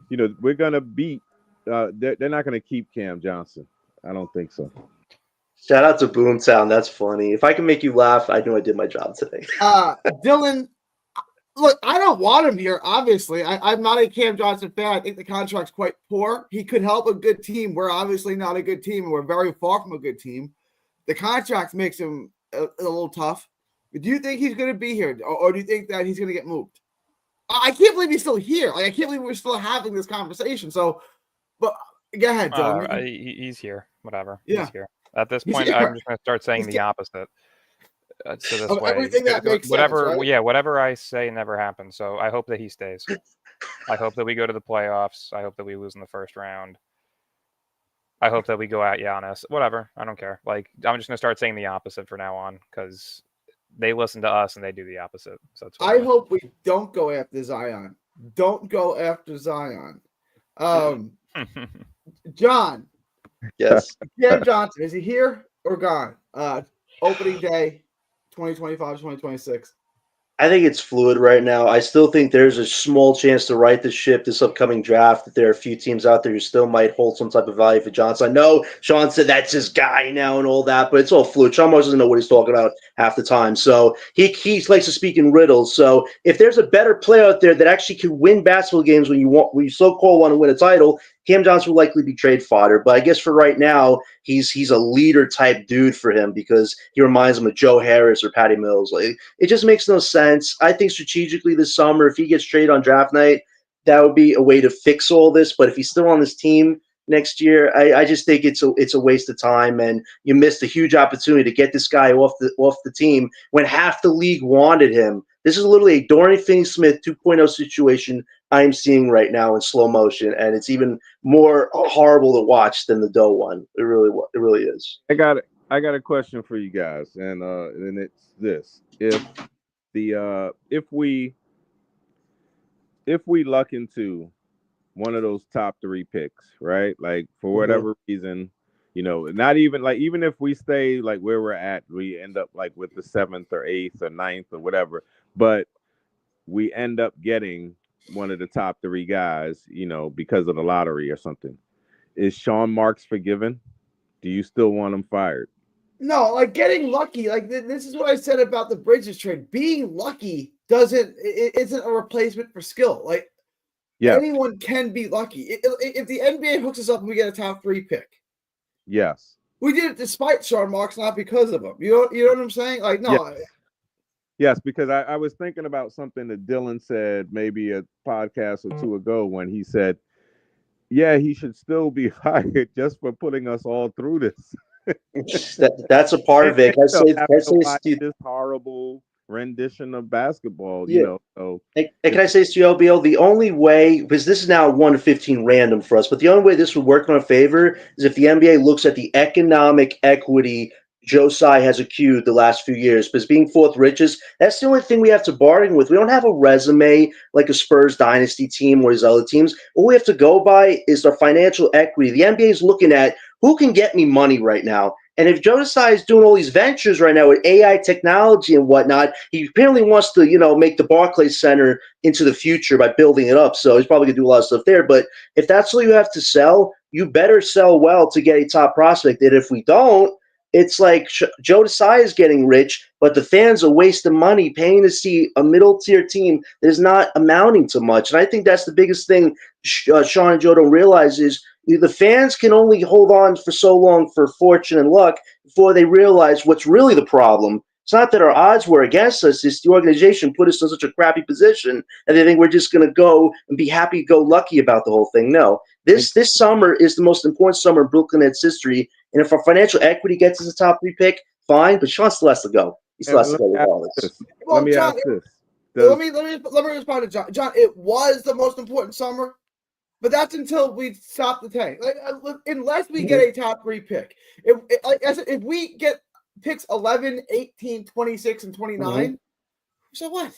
we're going to beat, they're not going to keep Cam Johnson. I don't think so. Shout out to Boomtown. That's funny. If I can make you laugh, I know I did my job today. Dylan, look, I don't want him here, obviously. I'm not a Cam Johnson fan. I think the contract's quite poor. He could help a good team. We're obviously not a good team, and we're very far from a good team. The contract makes him a little tough. But do you think he's going to be here, or do you think that he's going to get moved? I can't believe he's still here. Like, I can't believe we're still having this conversation. So, but go ahead, Dylan. He's here. Whatever. Yeah. He's here. At this point, I'm just going to start saying the opposite. So this way, everything that makes sense, right? Yeah, whatever I say never happens. So I hope that he stays. I hope that we go to the playoffs. I hope that we lose in the first round. I hope that we go at Giannis. Whatever, I don't care. Like, I'm just gonna start saying the opposite from now on because they listen to us and they do the opposite. So I hope we don't go after Zion. Don't go after Zion. John. Yes. Cam Johnson, is he here or gone? Opening day. 2025, 2026. I think it's fluid right now. I still think there's a small chance to right the ship this upcoming draft. That there are a few teams out there who still might hold some type of value for Johnson. I know Sean said that's his guy now and all that, but it's all fluid. Sean Marks doesn't know what he's talking about half the time. So he likes to speak in riddles. So if there's a better player out there that actually can win basketball games when you so-called want to win a title, Cam Johnson will likely be trade fodder. But I guess for right now, he's a leader type dude for him because he reminds him of Joe Harris or Patty Mills. Like, it just makes no sense. I think strategically this summer, if he gets traded on draft night, that would be a way to fix all this. But if he's still on this team next year, I just think it's a waste of time, and you missed a huge opportunity to get this guy off the team when half the league wanted him. This is literally a Dorian Finney-Smith 2.0 situation I'm seeing right now in slow motion, and it's even more horrible to watch than the Doe one. It really is. I got a question for you guys, and it's this: if we luck into one of those top 3 picks, right? Like for whatever reason, not even like even if we stay like where we're at, we end up like with the 7th or 8th or 9th or whatever, but we end up getting one of the top 3 guys, because of the lottery or something. Is Sean Marks forgiven? Do you still want him fired? No, like getting lucky. Like this is what I said about the Bridges trade. Being lucky isn't a replacement for skill. Like anyone can be lucky. If the NBA hooks us up and we get a top 3 pick, yes, we did it despite Sean Marks, not because of him. You know what I'm saying? Like no. Yes, because I was thinking about something that Dylan said maybe a podcast or 2 ago when he said, yeah, he should still be fired just for putting us all through this. That's a part of it. I say this horrible rendition of basketball, So can I say this to you, LBL? The only way, because this is now 1 to 15 random for us, but the only way this would work in our favor is if the NBA looks at the economic equity Joe Tsai has accrued the last few years. Because being 4th richest, that's the only thing we have to bargain with. We don't have a resume like a Spurs dynasty team or these other teams. All we have to go by is our financial equity. The NBA is looking at who can get me money right now. And if Joe Tsai is doing all these ventures right now with AI technology and whatnot, he apparently wants to, make the Barclays Center into the future by building it up. So he's probably going to do a lot of stuff there. But if that's all you have to sell, you better sell well to get a top prospect. And if we don't, it's like Joe Tsai is getting rich, but the fans are wasting money paying to see a middle-tier team that is not amounting to much. And I think that's the biggest thing Sean and Joe don't realize is the fans can only hold on for so long for fortune and luck before they realize what's really the problem. It's not that our odds were against us. It's the organization put us in such a crappy position and they think we're just going to go and be happy-go-lucky about the whole thing. No. This summer is the most important summer in Brooklyn Nets history. And if our financial equity gets us a top 3 pick, fine. But Sean still has to go. He still has to go regardless. Well, let me ask this. Let me respond to John. John, it was the most important summer, but that's until we stop the tank. Like, unless we get a top 3 pick. If we get picks 11, 18, 26, and 29, so what?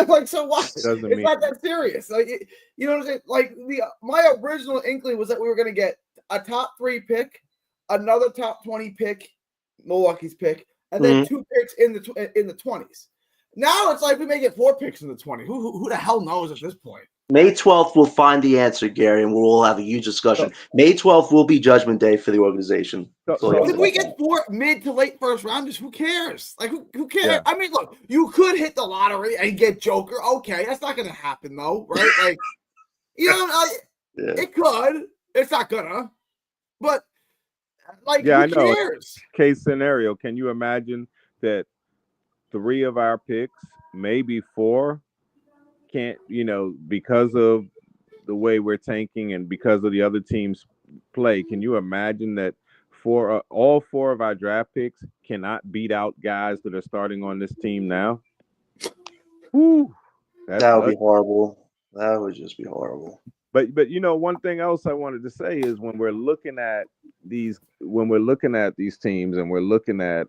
Like, so what? It's not that serious. Like, you know what I'm saying? Like, my original inkling was that we were going to get a top 3 pick, another top 20 pick, Milwaukee's pick, and then 2 picks in the 20s. Now it's like we may get 4 picks in the 20s. Who the hell knows at this point? May 12th, we'll find the answer, Gary, and we'll have a huge discussion. May 12th will be Judgment Day for the organization. If we get 4 mid to late first rounders, who cares? Like, who cares? Yeah. I mean, look, you could hit the lottery and get Joker. Okay, that's not going to happen, though, right? Like, it could. It's not gonna. But, like, who cares? Case scenario, can you imagine that 3 of our picks, maybe 4, can't, because of the way we're tanking and because of the other teams' play, can you imagine that all 4 of our draft picks cannot beat out guys that are starting on this team now? Whew, that would be horrible. That would just be horrible. But one thing else I wanted to say is when we're looking at these teams and we're looking at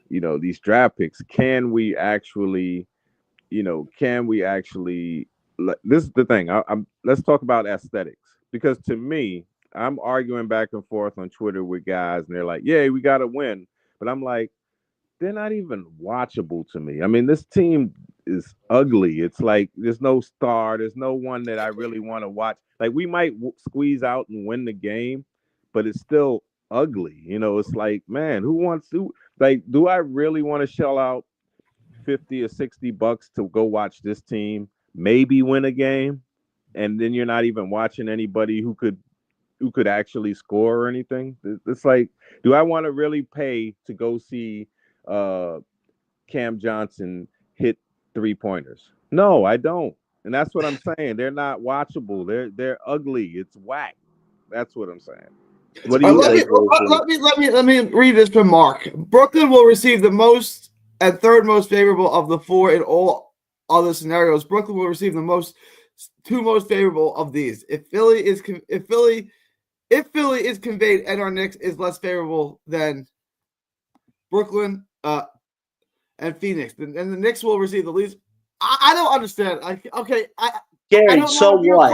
these draft picks, can we actually this is the thing. Let's talk about aesthetics, because to me, I'm arguing back and forth on Twitter with guys and they're like, yeah, we got to win. But I'm like, they're not even watchable to me. I mean, this team is ugly. It's like there's no star. There's no one that I really want to watch. Like we might squeeze out and win the game, but it's still ugly. You know, it's like, man, who wants to like? Do I really want to shell out $50 or $60 to go watch this team maybe win a game, and then you're not even watching anybody who could actually score or anything? It's like, do I want to really pay to go see Cam Johnson hit 3-pointers? No, I don't. And that's what I'm saying. They're not watchable. They're ugly. It's whack. That's what I'm saying. What do you let me read this from Mark. Brooklyn will receive the most and third most favorable of the four in all other scenarios. Brooklyn will receive the two most favorable of these. If Philly is conveyed and our Knicks is less favorable than Brooklyn and Phoenix, and the Knicks will receive the least. I don't understand. Gary, so what?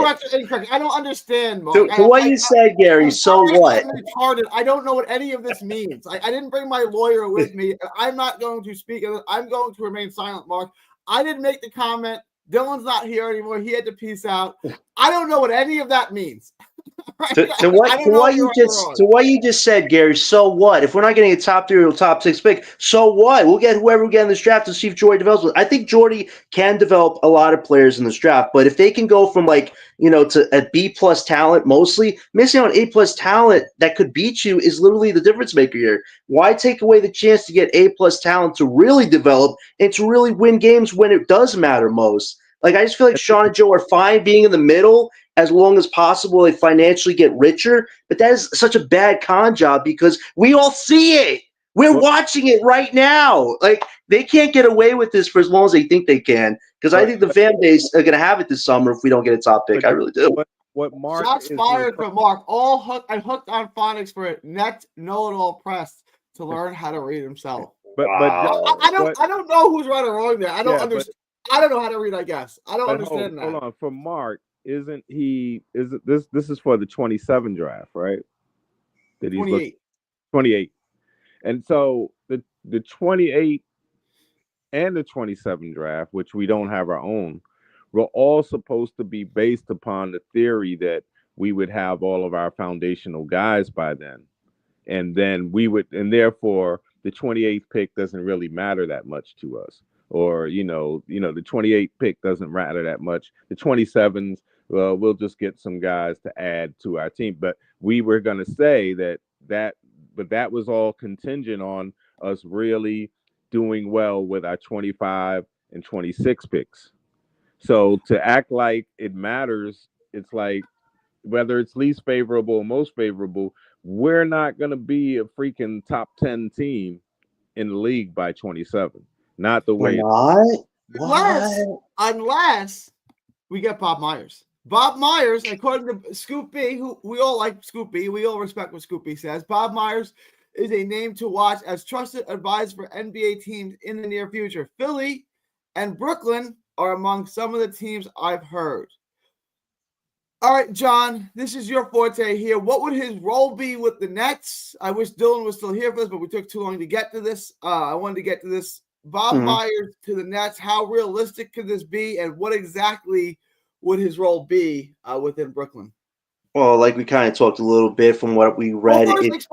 I don't understand, Mark. To what you said, Gary, so what? I'm retarded. I don't know what any of this means. I didn't bring my lawyer with me. I'm not going to speak. I'm going to remain silent, Mark. I didn't make the comment. Dylan's not here anymore. He had to peace out. I don't know what any of that means. Right? To what you just said, Gary, so what? If we're not getting a top 3 or top 6 pick, so what? We'll get whoever we get in this draft to see if Jordy develops. I think Jordy can develop a lot of players in this draft, but if they can go from to a B+ talent mostly, missing out on A+ talent that could beat you is literally the difference maker here. Why take away the chance to get A+ talent to really develop and to really win games when it does matter most? Like, I just feel like Sean and Joe are fine being in the middle as long as possible. They financially get richer, but that is such a bad con job because we all see it. We're watching it right now. Like, they can't get away with this for as long as they think they can, because I think the fan base are going to have it this summer if we don't get a top pick. I really do. What Mark shots fired from Mark. I hooked on phonics for Net Know-It-All Press to learn how to read himself. But I don't know who's right or wrong there. I don't understand. I don't know how to read, I guess. I don't understand that. Hold on. For Mark, this is for the 27 draft, right? 28. 28. And so the 28 and the 27 draft, which we don't have our own, were all supposed to be based upon the theory that we would have all of our foundational guys by then. And then therefore the 28th pick doesn't really matter that much to us. Or, the 28th pick doesn't matter that much. The 27s, well, we'll just get some guys to add to our team. But we were going to say that was all contingent on us really doing well with our 25 and 26 picks. So to act like it matters, it's like whether it's least favorable or most favorable, we're not going to be a freaking top 10 team in the league by 27. Not the way. Unless we get Bob Myers. Bob Myers, according to Scoop B, who we all like Scoop B, we all respect what Scoop B says. Bob Myers is a name to watch as trusted advisor for NBA teams in the near future. Philly and Brooklyn are among some of the teams I've heard. All right, John, this is your forte here. What would his role be with the Nets? I wish Dylan was still here for this, but we took too long to get to this. I wanted to get to this. Bob Myers to the Nets, how realistic could this be, and what exactly would his role be within Brooklyn? Well, like we kind of talked a little bit from what we read. Well, first,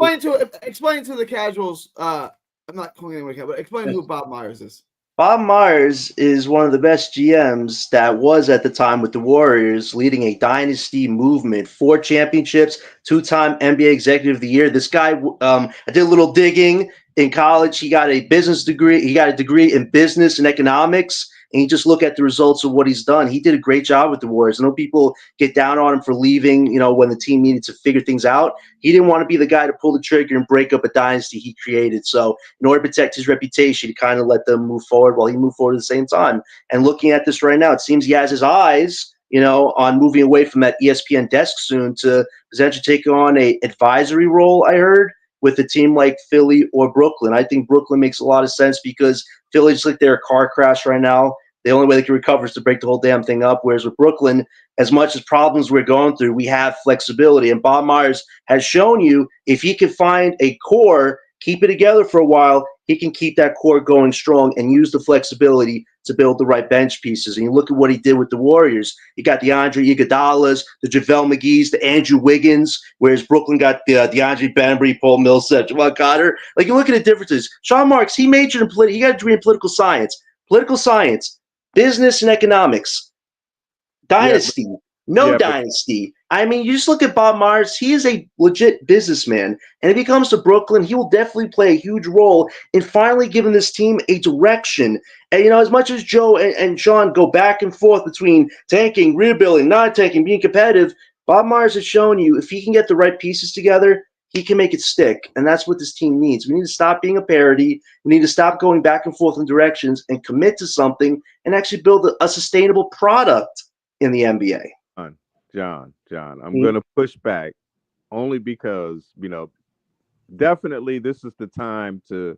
explain to the casuals. I'm not calling anyone, but explain who Bob Myers is. Bob Myers is one of the best GMs that was at the time with the Warriors, leading a dynasty movement, 4 championships, 2-time NBA Executive of the Year. This guy, I did a little digging. In college, he got a business degree. He got a degree in business and economics. And you just look at the results of what he's done. He did a great job with the Warriors. I know people get down on him for leaving, when the team needed to figure things out. He didn't want to be the guy to pull the trigger and break up a dynasty he created. So in order to protect his reputation, he kind of let them move forward while he moved forward at the same time. And looking at this right now, it seems he has his eyes, on moving away from that ESPN desk soon to potentially take on a advisory role, I heard, with a team like Philly or Brooklyn. I think Brooklyn makes a lot of sense because Philly's like they're a car crash right now. The only way they can recover is to break the whole damn thing up. Whereas with Brooklyn, as much as problems we're going through, we have flexibility. And Bob Myers has shown you if he can find a core, keep it together for a while, he can keep that core going strong and use the flexibility to build the right bench pieces. And you look at what he did with the Warriors. You got the Andre Iguodala's, the JaVale McGee's, the Andrew Wiggins, whereas Brooklyn got the DeAndre Bembry, Paul Millsap, Jamal Carter. Like, you look at the differences. Sean Marks, he majored in he got a degree in political science, business and economics, dynasty. Dynasty. I mean, you just look at Bob Myers. He is a legit businessman. And if he comes to Brooklyn, he will definitely play a huge role in finally giving this team a direction. And, as much as Joe and Sean go back and forth between tanking, rebuilding, not tanking, being competitive, Bob Myers has shown you if he can get the right pieces together, he can make it stick. And that's what this team needs. We need to stop being a parody. We need to stop going back and forth in directions and commit to something and actually build a sustainable product in the NBA. John, I'm going to push back only because, definitely this is the time to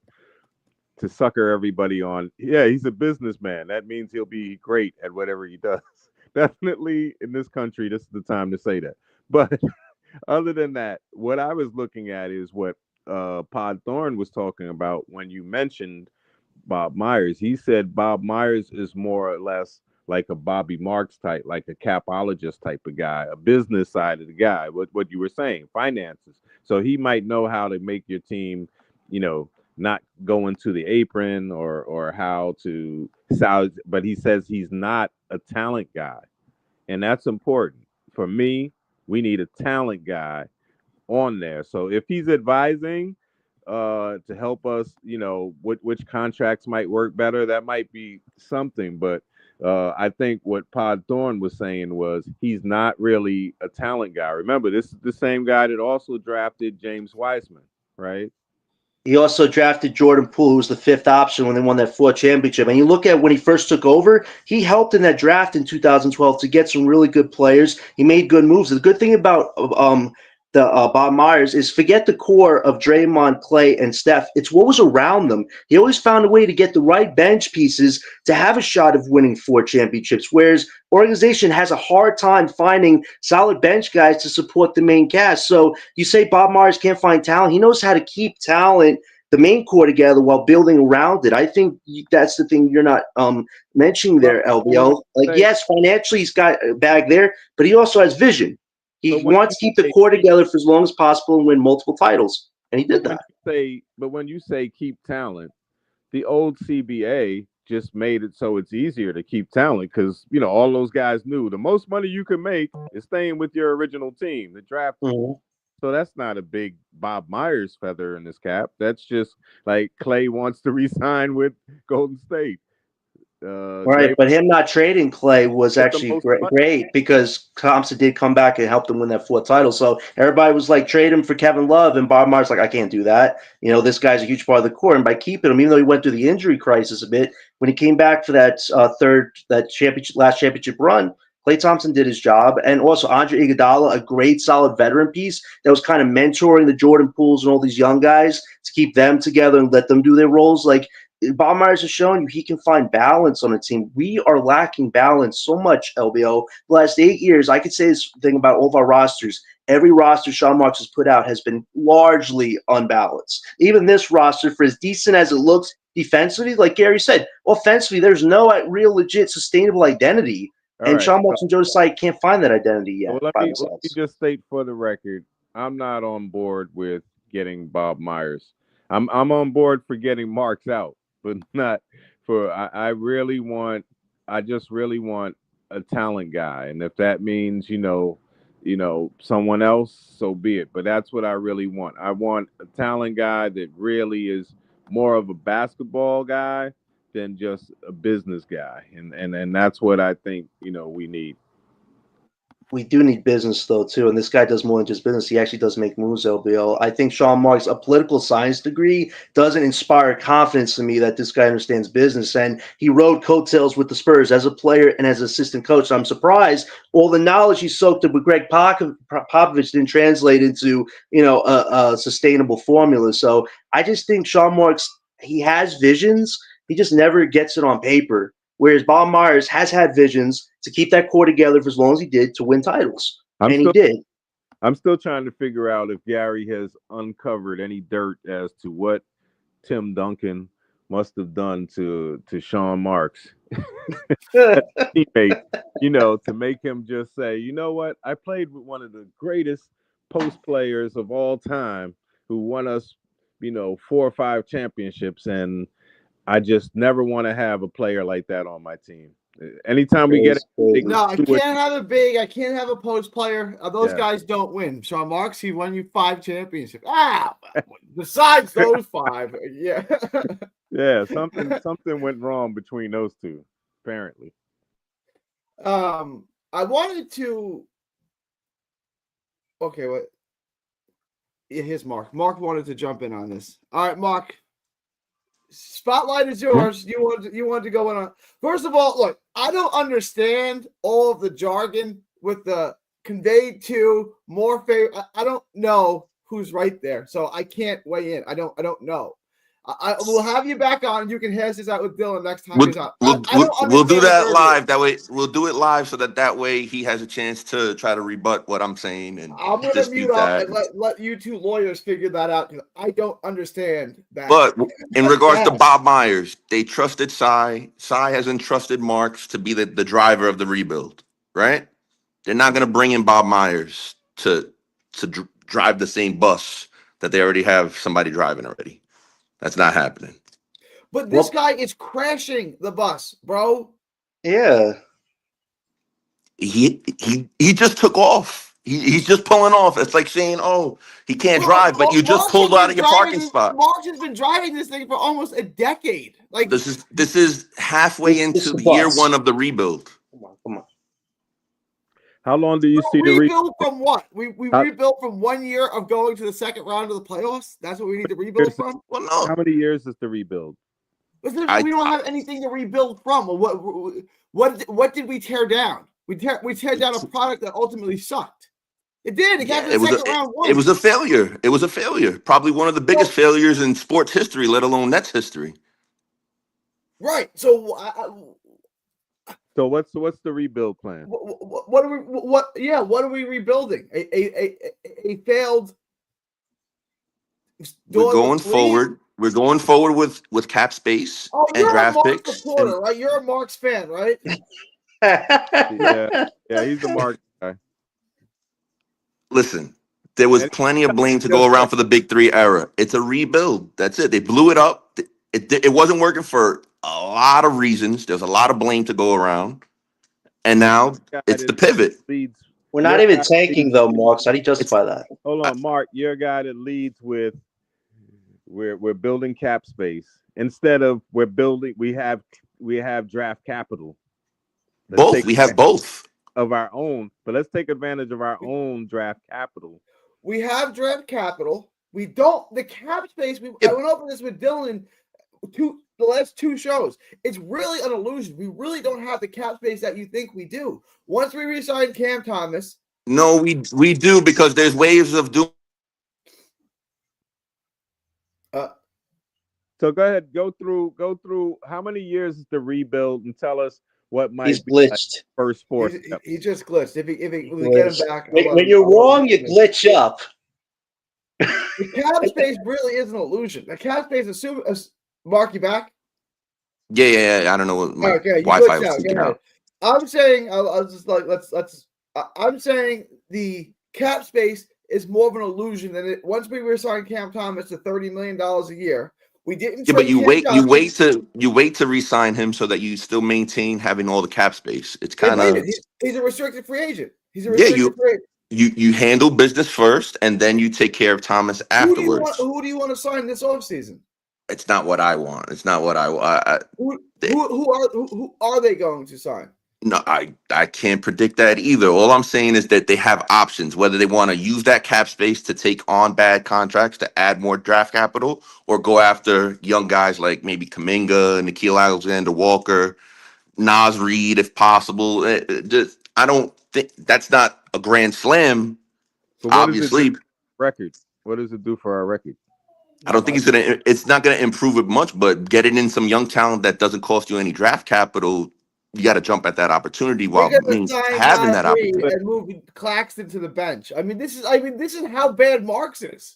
sucker everybody on. Yeah, he's a businessman. That means he'll be great at whatever he does. Definitely in this country, this is the time to say that. But other than that, what I was looking at is what Pod Thorne was talking about when you mentioned Bob Myers. He said Bob Myers is more or less like a Bobby Marks type, like a capologist type of guy, a business side of the guy, what you were saying, finances. So he might know how to make your team, not go into the apron or how to salvage, but he says he's not a talent guy. And that's important. For me, we need a talent guy on there. So if he's advising to help us, which contracts might work better, that might be something. But I think what Pod Thorne was saying was he's not really a talent guy. Remember, this is the same guy that also drafted James Wiseman, right? He also drafted Jordan Poole, who was the fifth option when they won that 4 championship. And you look at when he first took over, he helped in that draft in 2012 to get some really good players. He made good moves. The good thing about Bob Myers is forget the core of Draymond, Clay, and Steph. It's what was around them. He always found a way to get the right bench pieces to have a shot of winning 4 championships, whereas organization has a hard time finding solid bench guys to support the main cast. So you say Bob Myers can't find talent. He knows how to keep talent, the main core, together while building around it. I think that's the thing you're not mentioning there, LBO. Like, yes, financially he's got a bag there, but he also has vision. He wants to keep the core together for as long as possible and win multiple titles, and he did that. But when you say keep talent, the old CBA just made it so it's easier to keep talent because, all those guys knew the most money you can make is staying with your original team, the draft. Mm-hmm. So that's not a big Bob Myers feather in his cap. That's just like Clay wants to re-sign with Golden State. Right, but him not trading Clay was actually great because Thompson did come back and help them win that 4th title. So everybody was like, trade him for Kevin Love, and Bob Myers like, I can't do that. This guy's a huge part of the core, and by keeping him, even though he went through the injury crisis a bit, when he came back for that last championship run, Klay Thompson did his job, and also Andre Iguodala, a great, solid veteran piece that was kind of mentoring the Jordan Pooles and all these young guys to keep them together and let them do their roles. Like, Bob Myers has shown you he can find balance on a team. We are lacking balance so much, LBO. The last 8 years, I could say this thing about all of our rosters. Every roster Sean Marks has put out has been largely unbalanced. Even this roster, for as decent as it looks defensively, like Gary said, offensively, there's no real legit sustainable identity. And Sean Marks and Joe Tsai can't find that identity yet. Well, let me just state for the record, I'm not on board with getting Bob Myers. I'm on board for getting Marks out, but not for I just really want a talent guy. And if that means, someone else, so be it. But that's what I really want. I want a talent guy that really is more of a basketball guy than just a business guy. And that's what I think, we need. We do need business, though, too. And this guy does more than just business. He actually does make moves, LBO. I think Sean Marks, a political science degree, doesn't inspire confidence in me that this guy understands business. And he rode coattails with the Spurs as a player and as assistant coach. So I'm surprised all the knowledge he soaked up with Greg Popovich didn't translate into, a sustainable formula. So I just think Sean Marks, he has visions. He just never gets it on paper. Whereas Bob Myers has had visions to keep that core together for as long as he did to win titles. He did. I'm still trying to figure out if Gary has uncovered any dirt as to what Tim Duncan must have done to Sean Marks, teammate, to make him just say, you know what? I played with one of the greatest post players of all time who won us, 4 or 5 championships. And I just never want to have a player like that on my team. Anytime we get it, no, I can't have a big. I can't have a post player. Those guys don't win. Sean Marks, he won you 5 championships. Besides those 5, yeah. Yeah, something went wrong between those two, apparently. I wanted to. Okay, what? Yeah, here's Mark. Mark wanted to jump in on this. All right, Mark. Spotlight is yours. You wanted to go in on. First of all, look, I don't understand all of the jargon with the conveyed to more favor. I don't know who's right there, so I can't weigh in. I don't know. I will have you back on. You can hash this out with Dylan next time he's on. We'll do that live. That way, we'll do it live so that way he has a chance to try to rebut what I'm saying and I'm going to mute up and let you 2 lawyers figure that out because I don't understand that. But in regards to Bob Myers, they trusted Cy. Cy has entrusted Marks to be the driver of the rebuild, right? They're not going to bring in Bob Myers to drive the same bus that they already have somebody driving already. That's not happening. But this guy is crashing the bus, bro. Yeah. He just took off. He's just pulling off. It's like saying, "Oh, he can't drive," but you just pulled out of your parking spot. Mark has been driving this thing for almost a decade. Like this is halfway into year 1 of the rebuild. Come on. How long do you see the rebuild from what? We rebuilt from 1 year of going to the second round of the playoffs. That's what we need to rebuild from. Well, no. How many years is the rebuild? We don't have anything to rebuild from. What did we tear down? We tear down a product that ultimately sucked. It did. It got to the second round once. It was a failure. It was a failure. Probably one of the biggest failures in sports history, let alone Nets history. Right. So. So what's the rebuild plan? What are we rebuilding? A failed. We're going forward. We're going forward with cap space and draft picks. Supporter, right? You're a Marks fan, right? yeah, he's the Marks guy. Listen, there was plenty of blame to go around for the Big 3 era. It's a rebuild. That's it. They blew it up. It wasn't working for a lot of reasons. There's a lot of blame to go around. And now it's the pivot. We're not even tanking though, Marks. How do you justify that? Hold on, Mark. You're a guy that leads with we're building cap space. Instead of we have draft capital. We have both of our own, but let's take advantage of our own draft capital. We have draft capital. We don't the cap space. I went over this with Dylan the last 2 shows. It's really an illusion. We really don't have the cap space that you think we do. Once we resign Cam Thomas. No, we do because there's ways of doing. So go ahead, go through how many years is the rebuild and tell us what might He's be glitched. Like first sport. He just glitched. If we get him back. When you're wrong, you glitch up. The cap space really is an illusion. The cap space assumes Mark, you back? Yeah. I don't know what my Wi-Fi was thinking out. I'm saying I'll just like let's. I'm saying the cap space is more of an illusion than it. Once we resign Cam Thomas to $30 million a year, we didn't. Yeah, but you wait to re-sign him so that you still maintain having all the cap space. It's kind of he's a restricted free agent. He's a restricted free agent. You handle business first, and then you take care of Thomas afterwards. Who do you want to sign this offseason? It's not what I want. It's not what I want. Who are they going to sign? No, I can't predict that either. All I'm saying is that they have options, whether they want to use that cap space to take on bad contracts to add more draft capital or go after young guys like maybe Kuminga, Nickeil Alexander-Walker, Naz Reid, if possible. I don't think that's not a grand slam, so obviously. Record. What does it do for our record? I don't think it's not going to improve it much, but getting in some young talent that doesn't cost you any draft capital, you got to jump at that opportunity while means having that opportunity. And move Claxton to the bench. This is how bad Marks is.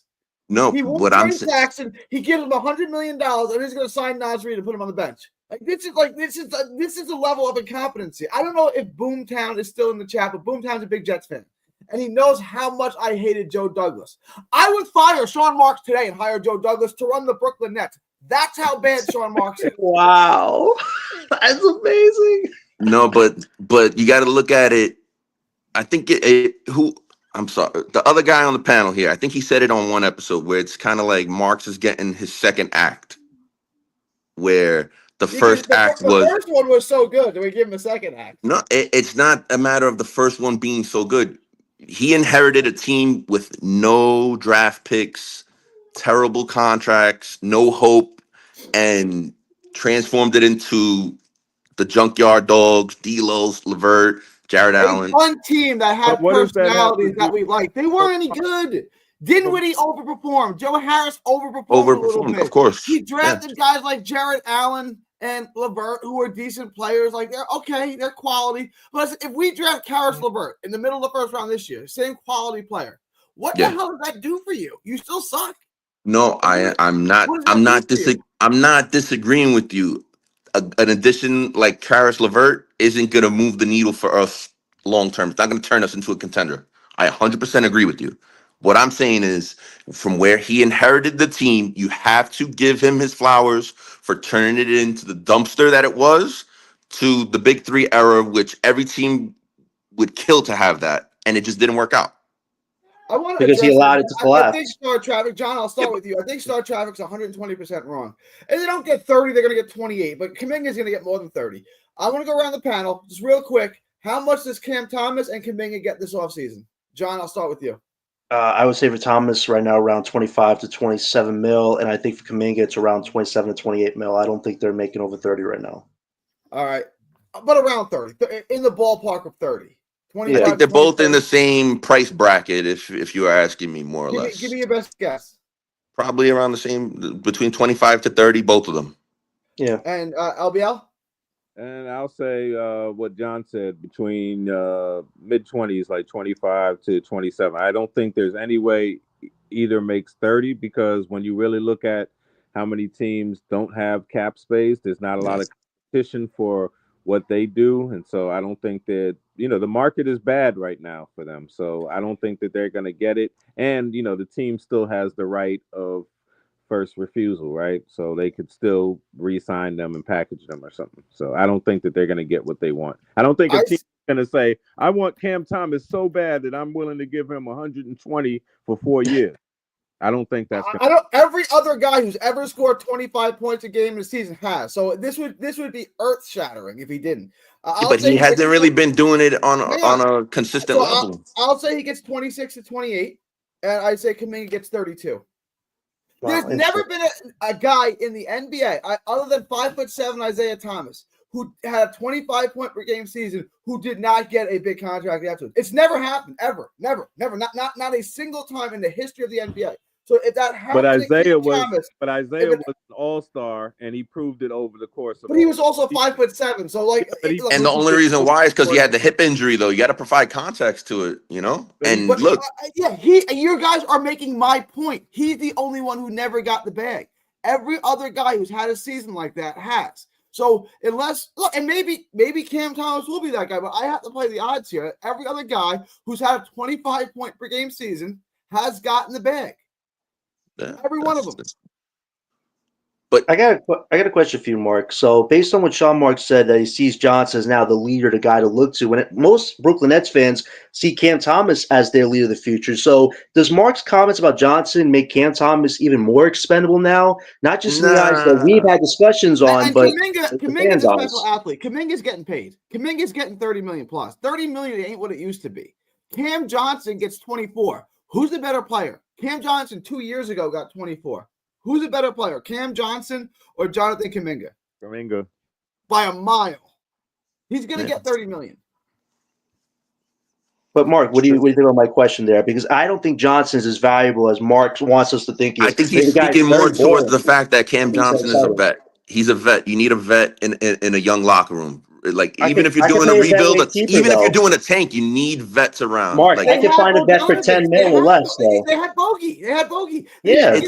No, He won't what I'm trade saying. Saxon. He gives him $100 million, and he's going to sign Nasri to put him on the bench. This is a level of incompetency. I don't know if Boomtown is still in the chat, but Boomtown's a big Jets fan, and he knows how much I hated Joe Douglas. I would fire Sean Marks today and hire Joe Douglas to run the Brooklyn Nets. That's how bad Sean Marks is. Wow, that's amazing. No, but you got to look at it. I think I'm sorry, the other guy on the panel here. I think he said it on one episode where it's kind of like Marks is getting his second act, where the first act the was first one was so good. Do we give him a second act? no. It's not a matter of the first one being so good. He inherited a team with no draft picks, terrible contracts, no hope, and transformed it into the Junkyard Dogs, D'Los, LeVert, Jared Allen. One team that had But what does that have to personalities that do- we liked. They weren't any good. Dinwiddie overperformed. Joe Harris overperformed a little Overperformed, bit. of course. He Yeah. drafted guys like Jared Allen and LeVert, who are decent players. Like, they're okay, they're quality. But if we draft Karis LeVert in the middle of the first round this year, same quality player, what Yeah. the hell does that do for you? You still suck. No, I'm not. What does that do for you? I'm not disagreeing with you. An addition like Karis LeVert isn't going to move the needle for us long term. It's not going to turn us into a contender. I 100% agree with you. What I'm saying is, from where he inherited the team, you have to give him his flowers for turning it into the dumpster that it was to the Big Three era, which every team would kill to have that, and it just didn't work out. I want to Because he address allowed that. it to I collapse. think Star Traffic, John, I'll start with you. I think Star Traffic's 120% wrong. If they don't get 30, they're going to get 28, but Kuminga's going to get more than 30. I want to go around the panel, just real quick. How much does Cam Thomas and Kuminga get this offseason? John, I'll start with you. I would say for Thomas right now around 25 to 27 mil, and I think for Kuminga it's around 27 to 28 mil. I don't think they're making over 30 right now. All right. But around 30, in the ballpark of 30. I 25, think they're both in the 27. same price bracket, if you are asking me more or less. Give me your best guess. Probably around the same, between 25 to 30, both of them. Yeah. And LBL? And I'll say what John said, between mid-20s, like 25 to 27. I don't think there's any way either makes 30, because when you really look at how many teams don't have cap space, there's not a lot of competition for what they do. And so I don't think that, the market is bad right now for them. So I don't think that they're going to get it. And, the team still has the right of first refusal, right? So they could still re-sign them and package them or something. So I don't think that they're going to get what they want. I don't think a team's going to say, I want Cam Thomas so bad that I'm willing to give him 120 for 4 years. I don't think that's I don't. Every other guy who's ever scored 25 points a game in a season has. So this would be earth shattering if he didn't. But he hasn't really been doing it on a consistent level. I'll say he gets 26 to 28, and I'd say Kuminga gets 32. Wow, There's never been a guy in the NBA other than 5'7" Isaiah Thomas who had a 25-point per game season who did not get a big contract afterwards. It's never happened, ever, never, not a single time in the history of the NBA. So if that happened, But Isaiah was an all-star, and he proved it over the course of. But he was also 5'7", so And the only reason why is because he had the hip injury, though. You got to provide context to it, And but, look, your guys are making my point. He's the only one who never got the bag. Every other guy who's had a season like that has. So and maybe Cam Thomas will be that guy, but I have to play the odds here. Every other guy who's had a 25-point per game season has gotten the bag. Every one of them. But I got a question for you, Mark. So based on what Sean Mark said, that he sees Johnson as now the leader, the guy to look to, most Brooklyn Nets fans see Cam Thomas as their leader of the future. So does Mark's comments about Johnson make Cam Thomas even more expendable now? Not just in the eyes that we've had discussions on, and but Kuminga's a special athlete. Kuminga's getting paid. Kuminga's getting $30 million plus. $30 million ain't what it used to be. Cam Johnson gets 24. Who's the better player? Cam Johnson 2 years ago got 24. Who's a better player, Cam Johnson or Jonathan Kuminga? Kuminga. By a mile. He's going to get $30 million. But Mark, what do you think about my question there? Because I don't think Johnson's as valuable as Mark wants us to think. I think he's speaking more towards the fact that Cam Johnson is a vet. He's a vet. You need a vet in a young locker room. like I even can- if you're I can doing a say it's that rebuild, way cheaper, even if you're though. doing a tank, you need vets around. Mark, Like I can find a vet for 10 mil or less, though. They had Bogey. Yeah.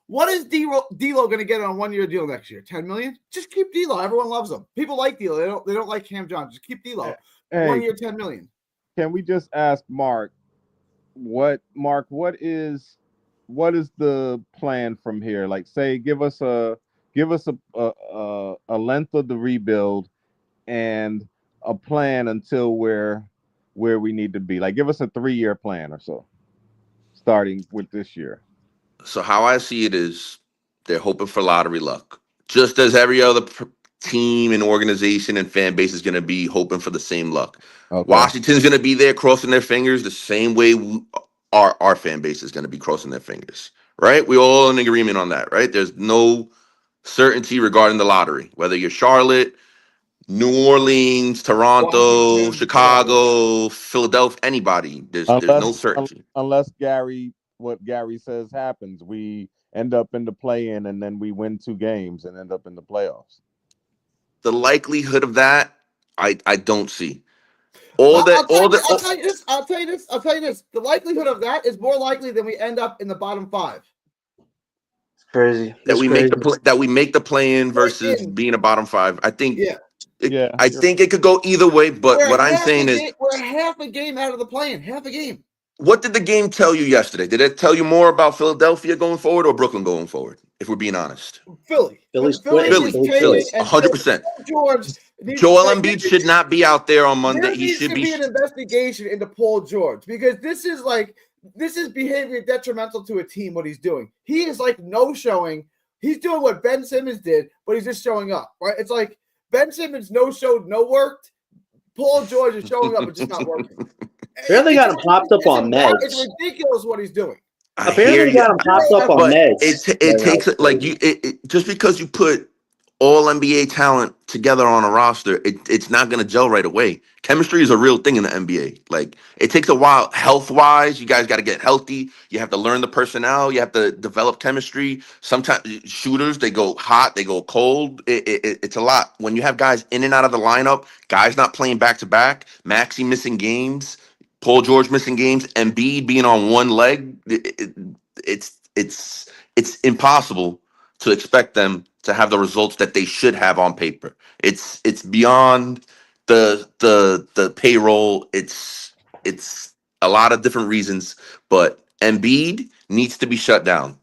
What is D'Lo going to get on a 1-year deal next year? 10 million? Just keep D'Lo. Everyone loves him. People like D'Lo. They don't like Cam Johnson. Just keep D'Lo. Hey, 1 year, 10 million. can we just ask Mark? What is the plan from here? Like, say, give us a length of the rebuild and a plan until where we need to be. Like, give us a 3-year plan or so, starting with this year. So how I see it is they're hoping for lottery luck, just as every other team and organization and fan base is going to be hoping for the same luck. Okay. Washington's going to be there crossing their fingers the same way our fan base is going to be crossing their fingers, right? We're all in agreement on that, right? There's no certainty regarding the lottery, whether you're Charlotte, New Orleans, Toronto, Washington, Chicago, Philadelphia, anybody. There's no certainty. Unless what Gary says happens, we end up in the play-in and then we win 2 games and end up in the playoffs. The likelihood of that, I don't see. I'll tell you this. The likelihood of that is more likely than we end up in the bottom 5. It's crazy. That we make the play-in versus being a bottom 5. I think. Yeah. I think it could go either way. But what I'm saying is, we're half a game out of the play-in. Half a game. What did the game tell you yesterday? Did it tell you more about Philadelphia going forward or Brooklyn going forward? If we're being honest, Philly, 100%. George, Joel Embiid should not be out there on Monday. There needs to be an investigation into Paul George, because this is behavior detrimental to a team. What he's doing, he is like no-showing. He's doing what Ben Simmons did, but he's just showing up. Right? It's like Ben Simmons no-showed, no worked. Paul George is showing up, but just not working. Apparently got him popped up on meds. It's ridiculous what he's doing. Apparently got him popped up on meds. It takes like just because you put all NBA talent together on a roster, it's not going to gel right away. Chemistry is a real thing in the NBA. Like, it takes a while. Health wise, you guys got to get healthy. You have to learn the personnel. You have to develop chemistry. Sometimes shooters, they go hot, they go cold. It's a lot. When you have guys in and out of the lineup, guys not playing back to back, Maxey missing games, Paul George missing games, Embiid being on one leg, it's impossible to expect them to have the results that they should have on paper. It's beyond the payroll. It's a lot of different reasons, but Embiid needs to be shut down.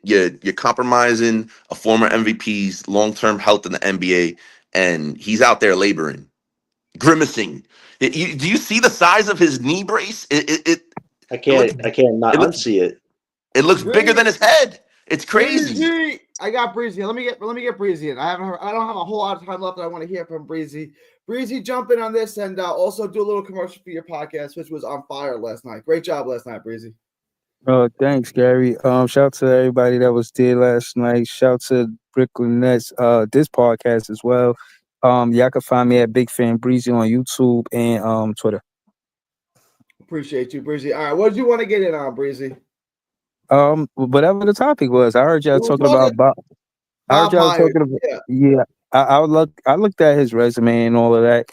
You're compromising a former MVP's long-term health in the NBA, and he's out there laboring, grimacing. Do you see the size of his knee brace? I can't not unsee it. It looks bigger than his head. It's crazy. Breezy. I got Breezy. Let me get Breezy in. I don't have a whole lot of time left that I want to hear from Breezy. Breezy, jump in on this and also do a little commercial for your podcast, which was on fire last night. Great job last night, Breezy. Thanks, Gary. Shout out to everybody that was there last night. Shout to Brooklyn Nets, this podcast as well. Y'all can find me at Big Fan Breezy on YouTube and Twitter. Appreciate you, Breezy. All right, what did you want to get in on, Breezy? Whatever the topic was, I heard y'all talking about Bob. I heard y'all talking about. Yeah, I looked at his resume and all of that,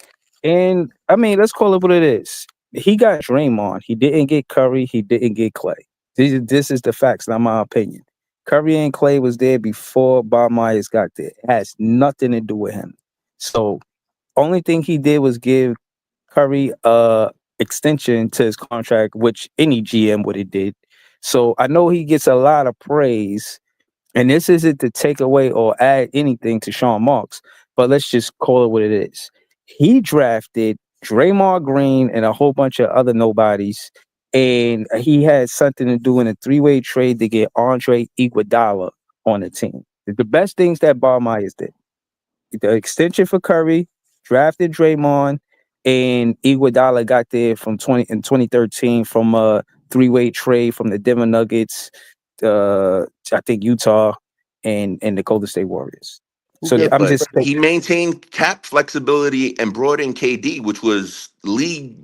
and I mean, let's call it what it is. He got Draymond. He didn't get Curry. He didn't get Clay. This is the facts, not my opinion. Curry and Clay was there before Bob Myers got there. It has nothing to do with him. So, only thing he did was give Curry extension to his contract, which any GM would have did. So I know he gets a lot of praise, and this isn't to take away or add anything to Sean Marks, but let's just call it what it is. He drafted Draymond Green and a whole bunch of other nobodies, and he had something to do in a 3-way trade to get Andre Iguodala on the team. The best things that Bob Myers did. The extension for Curry, drafted Draymond, and Iguodala got there in 2013 from a 3-way trade from the Denver Nuggets, I think Utah, and the Golden State Warriors. So I'm just saying, he maintained cap flexibility and brought in KD, which was league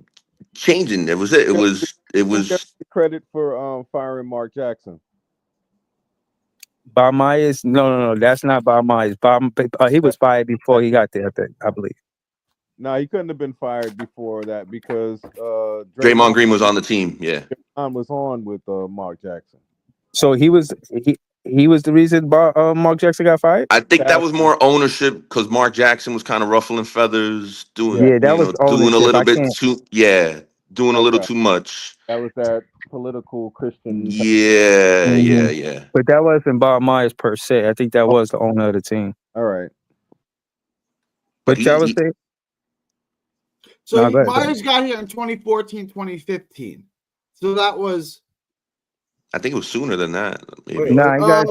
changing. It was it. It was credit for firing Mark Jackson. Bob Myers? No. That's not Bob Myers. He was fired before he got there, I believe. No, he couldn't have been fired before that because Draymond Green was on the team. Yeah. Draymond was on with Mark Jackson. So he was the reason Mark Jackson got fired? I think that was more ownership because Mark Jackson was kind of ruffling feathers, doing doing a little bit too doing a little too much. That was that political Christian. Yeah. But that wasn't Bob Myers per se. I think that was the owner of the team. All right. But y'all was saying? So Myers got here in 2014, 2015. So that was. I think it was sooner than that. Maybe. He got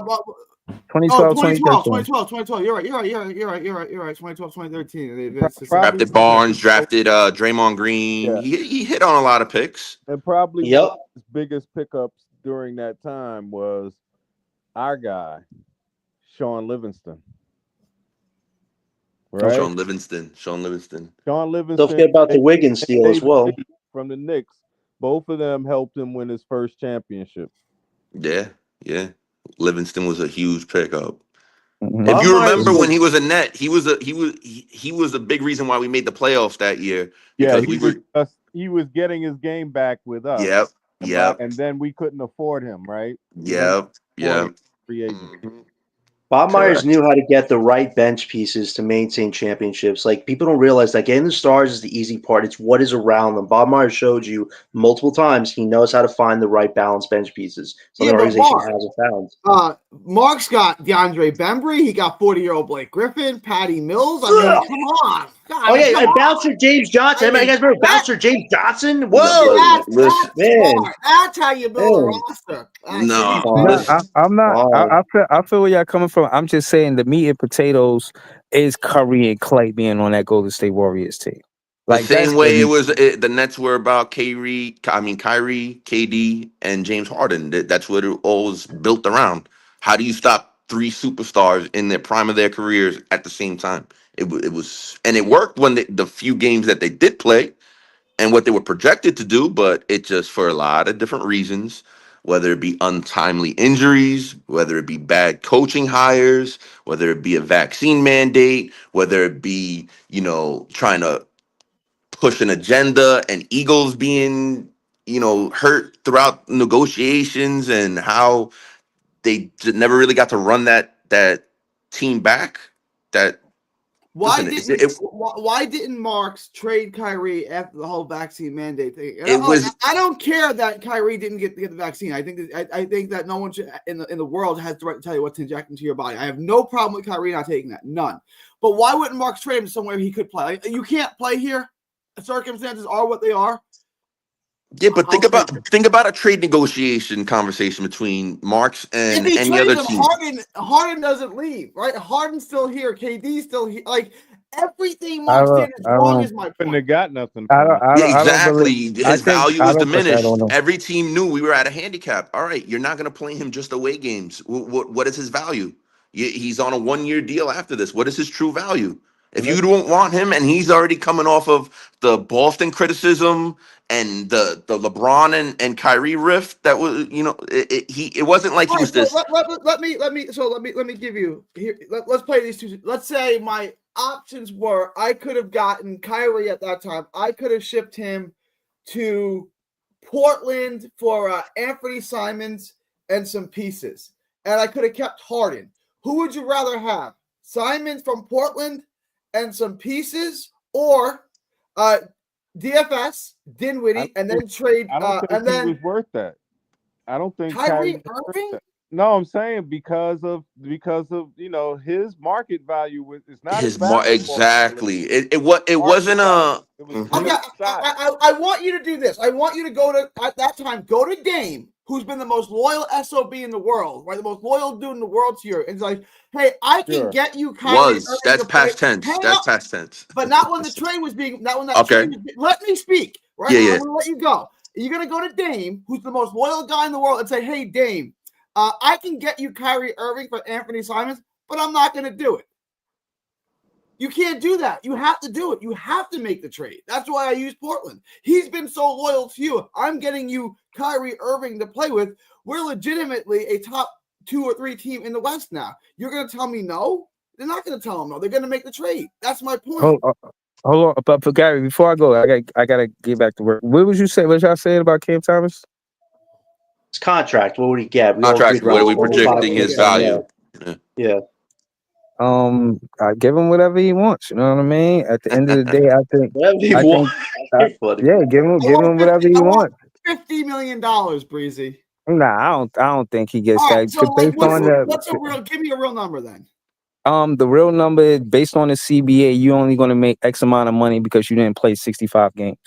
2012, 2012. You're right. 2012, 2013. Drafted Barnes, drafted Draymond Green. Yeah. He hit on a lot of picks. And probably one of his biggest pickups during that time was our guy, Sean Livingston. Right? Sean Livingston. Don't forget about the Wiggins deal as well. From the Knicks. Both of them helped him win his first championship. Yeah. Livingston was a huge pickup. Mm-hmm. If you remember when he was a Net, he was a big reason why we made the playoffs that year. Yeah, he was getting his game back with us. Yep. And then we couldn't afford him, right? Yep. Bob Myers knew how to get the right bench pieces to maintain championships. Like, people don't realize that getting the stars is the easy part. It's what is around them. Bob Myers showed you multiple times he knows how to find the right balanced bench pieces. Some organization hasn't found. Mark's got DeAndre Bembry. He got 40-year-old Blake Griffin, Patty Mills. I mean, come on. God, and Bouncer James Johnson. You guys remember Bouncer James Johnson? Whoa, that's how you build a roster. I'm not. I feel where y'all coming from. I'm just saying the meat and potatoes is Curry and Clay being on that Golden State Warriors team. Like the same way the Nets were about Kyrie, KD, and James Harden. That's what it all was built around. How do you stop three superstars in their prime of their careers at the same time? It was, and it worked when the few games that they did play and what they were projected to do, but it just, for a lot of different reasons, whether it be untimely injuries, whether it be bad coaching hires, whether it be a vaccine mandate, whether it be, trying to push an agenda and egos being, hurt throughout negotiations, and how they never really got to run that team back. Why didn't Marks trade Kyrie after the whole vaccine mandate thing? I don't care that Kyrie didn't get the vaccine. I think that no one should, in the world has the right to tell you what to inject into your body. I have no problem with Kyrie not taking that, none. But why wouldn't Marks trade him somewhere he could play? You can't play here. Circumstances are what they are. Yeah, but think about a trade negotiation conversation between Marks and any other team. Harden doesn't leave, right? Harden's still here. KD's still here. Like, everything Marks did is wrong. Is my point. Couldn't have got nothing. Exactly. His value was diminished. Every team knew we were at a handicap. All right, you're not going to play him just away games. What is his value? He's on a 1-year deal after this. What is his true value? If you don't want him, and he's already coming off of the Boston criticism and the LeBron and Kyrie rift, that was, it wasn't like he was this. Let me give you here. Let's play these two. Let's say my options were, I could have gotten Kyrie at that time. I could have shipped him to Portland for Anthony Simons and some pieces, and I could have kept Harden. Who would you rather have? Simons from Portland and some pieces, or DFS, Dinwiddie, and then trade. I don't think he was worth that. I don't think Kyrie Irving. No, I'm saying because of his market value is not his exactly. It wasn't a. I want you to do this. I want you to go to Dame, who's been the most loyal SOB in the world, right? The most loyal dude in the world to you. And it's like, hey, I can get you Kyrie. That's past tense. That's past tense. But not when the trade was being, let me speak, right? Yeah. I'm going to let you go. You're going to go to Dame, who's the most loyal guy in the world, and say, hey, Dame, I can get you Kyrie Irving for Anthony Simons, but I'm not going to do it. You can't do that. You have to do it. You have to make the trade. That's why I use Portland. He's been so loyal to you. I'm getting you Kyrie Irving to play with. We're legitimately a top 2 or 3 team in the West now. You're going to tell me no? They're not going to tell him no. They're going to make the trade. That's my point. Hold on, but for Gary, before I go, I gotta get back to work. What was you say? What y'all saying about Cam Thomas? His contract. What would he get? We all Contract. agreed What are around we 45 projecting his million. value? Yeah. I give him whatever he wants. You know what I mean? At the end of the day, I think, yeah, give him whatever he wants. $50 million, Breezy. Nah, I don't think he gets that. So like, give me a real number then. The real number based on the CBA, you're only going to make X amount of money because you didn't play 65 games.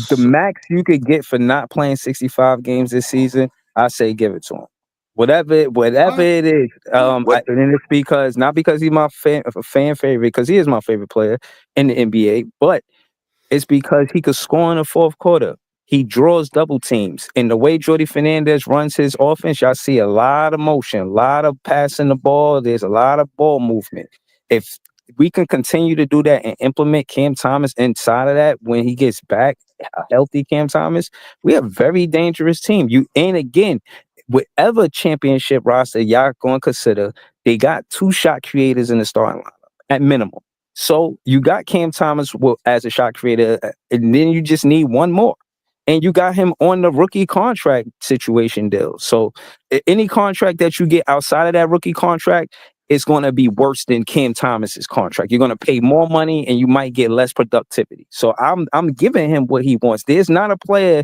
The max you could get for not playing 65 games this season, I say give it to him. Whatever it is. And it's because not because he's my fan favorite, because he is my favorite player in the NBA, but it's because he could score in the fourth quarter. He draws double teams. And the way Jordi Fernandez runs his offense, y'all see a lot of motion, a lot of passing the ball. There's a lot of ball movement. If we can continue to do that and implement Cam Thomas inside of that when he gets back, a healthy Cam Thomas, we have a very dangerous team. And again, whatever championship roster y'all going to consider, they got 2 shot creators in the starting lineup at minimum. So you got Cam Thomas as a shot creator, and then you just need one more. And you got him on the rookie contract situation deal. So any contract that you get outside of that rookie contract is going to be worse than Cam Thomas's contract. You're going to pay more money and you might get less productivity. So I'm giving him what he wants. There's not a player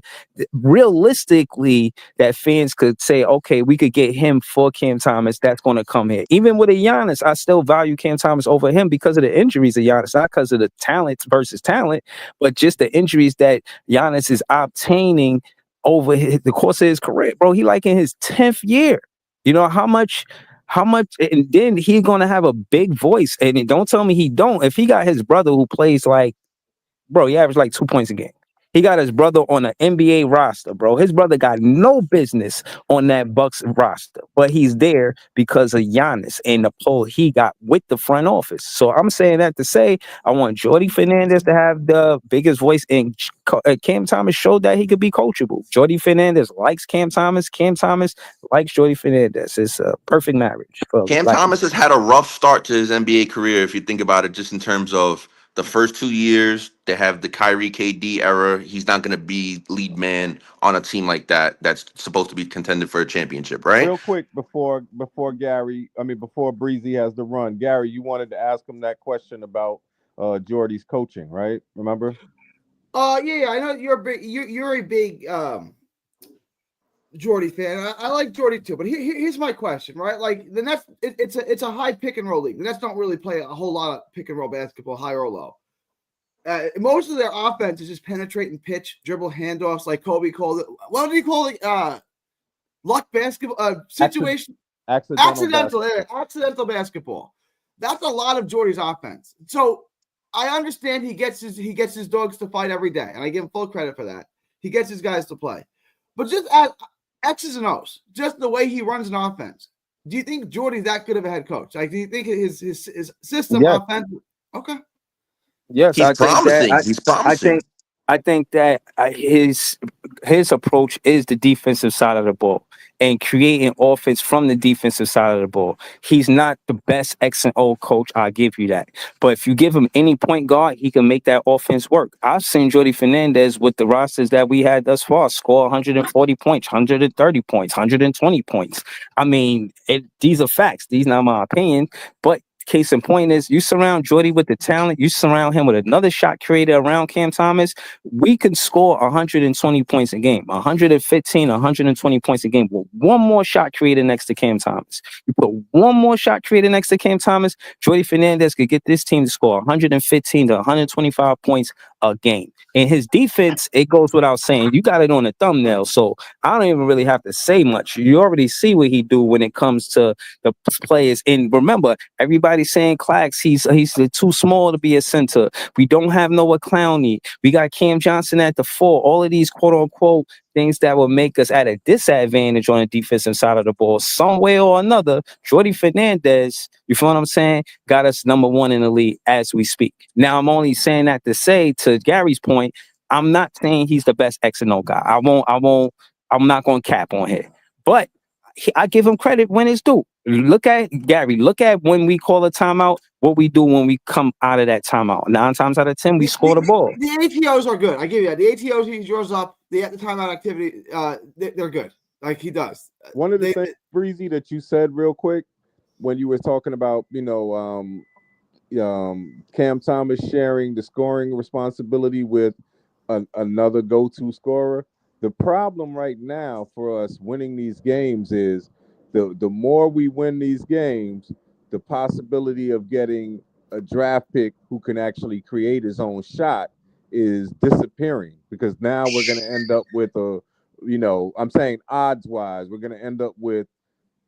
realistically that fans could say, okay, we could get him for Cam Thomas. That's going to come here. Even with a Giannis, I still value Cam Thomas over him because of the injuries of Giannis, not because of the talent versus talent, but just the injuries that Giannis is obtaining over the course of his career. Bro, he like in his 10th year. You know how much, and then he's gonna have a big voice. And don't tell me he don't. If he got his brother who plays like, bro, he averaged like 2 points a game. He got his brother on an NBA roster, bro. His brother got no business on that Bucks roster, but he's there because of Giannis and the pull he got with the front office. So I'm saying that to say I want Jordi Fernandez to have the biggest voice, and Cam Thomas showed that he could be coachable. Jordi Fernandez likes Cam Thomas. Cam Thomas likes Jordi Fernandez. It's a perfect marriage. Cam Thomas has had a rough start to his NBA career, if you think about it, just in terms of the first 2 years. They have the Kyrie KD era. He's not going to be lead man on a team like that that's supposed to be contended for a championship, right? Real quick before Breezy has the run, Gary, you wanted to ask him that question about Jordy's coaching, right? Remember? Yeah, I know you're a big Jordy fan. I like Jordy too, but here's my question, right? Like the Nets, it's a high pick and roll league. The Nets don't really play a whole lot of pick and roll basketball, high or low. Most of their offense is just penetrate and pitch, dribble handoffs, like Kobe called it. What did he call it? Luck basketball situation. Accidental basketball. That's a lot of Jordy's offense. So I understand he gets his dogs to fight every day, and I give him full credit for that. He gets his guys to play, but just at X's and O's, just the way he runs an offense. Do you think Jordy's that good of a head coach? Like, do you think his system offense? Okay. Yes, he's promising. He's promising. I think that his approach is the defensive side of the ball and creating offense from the defensive side of the ball. He's not the best X and O coach, I'll give you that. But if you give him any point guard, he can make that offense work. I've seen Jordi Fernandez with the rosters that we had thus far score 140 points, 130 points, 120 points. I mean, these are facts. These are not my opinion, but case in point is you surround Jordy with the talent, you surround him with another shot creator around Cam Thomas, we can score 120 points a game, 115, 120 points a game with one more shot creator next to Cam Thomas. You put one more shot creator next to Cam Thomas, Jordi Fernandez could get this team to score 115 to 125 points a game. And his defense, it goes without saying, you got it on the thumbnail, so I don't even really have to say much. You already see what he do when it comes to the players. And remember, everybody's saying Clax, he's too small to be a center. We don't have Noah Clowney. We got Cam Johnson at the 4. All of these quote unquote things that will make us at a disadvantage on the defensive side of the ball. Some way or another, Jordi Fernandez, you feel what I'm saying, got us number 1 in the league as we speak. Now, I'm only saying that to say, to Gary's point, I'm not saying he's the best X and O guy. I'm not going to cap on here. But I give him credit when it's due. Look at Gary. Look at when we call a timeout. What we do when we come out of that timeout. 9 times out of 10, we score the ball. The ATOs are good. I give you that. The ATOs he draws up, the timeout activity, they're good. Like he does. One of the things, Breezy, that you said real quick when you were talking about, Cam Thomas sharing the scoring responsibility with another go-to scorer. The problem right now for us winning these games is the more we win these games, the possibility of getting a draft pick who can actually create his own shot is disappearing, because now we're going to end up with I'm saying odds-wise, we're going to end up with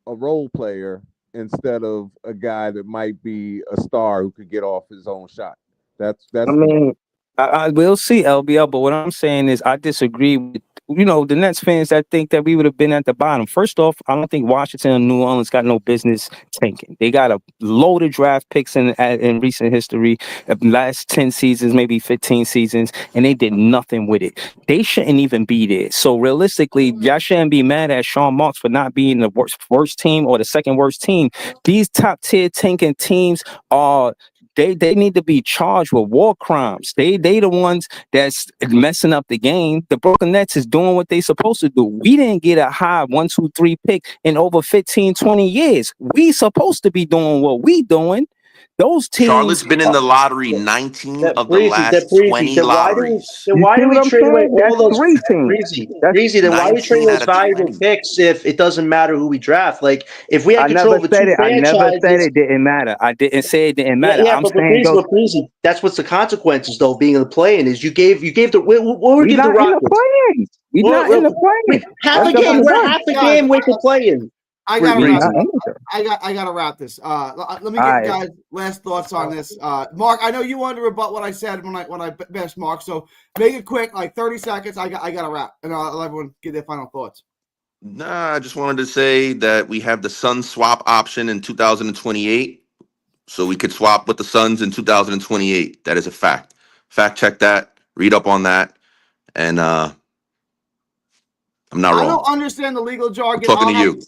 a role player instead of a guy that might be a star who could get off his own shot. That's. I mean, I will see LBL, but what I'm saying is I disagree with the Nets fans that think that we would have been at the bottom. First off, I don't think Washington and New Orleans got no business tanking. They got a load of draft picks in recent history, last 10 seasons, maybe 15 seasons, and they did nothing with it. They shouldn't even be there. So realistically, y'all shouldn't be mad at Sean Marks for not being the worst team or the second worst team. These top tier tanking teams are. They need to be charged with war crimes. They the ones that's messing up the game. The Brooklyn Nets is doing what they supposed to do. We didn't get a high 1, 2, 3 pick in over 15, 20 years. We supposed to be doing what we doing. Those teams. Charlotte's been in the lottery 19 of the last 20 lotteries. Then why do we trade away all those Breezy? Then why do we trade those valuable picks if it doesn't matter who we draft? Like if we had control of the two franchises, I never said it didn't matter. I didn't say it didn't matter. Yeah, but Breezy, that's what's the consequences though. Being in the play-in is you gave the what would give the Rockets? We're not in the play-in. Half a game. We're half a game away from play-in. I gotta wrap this. Let me give you guys last thoughts on this. Mark, I know you wanted to rebut what I said when I bashed Mark, so make it quick, like 30 seconds. I gotta wrap, and I'll let everyone get their final thoughts. Nah, I just wanted to say that we have the Suns swap option in 2028, so we could swap with the Suns in 2028. That is a fact. Fact check that. Read up on that, and I'm not wrong. I don't understand the legal jargon. I'm talking to you.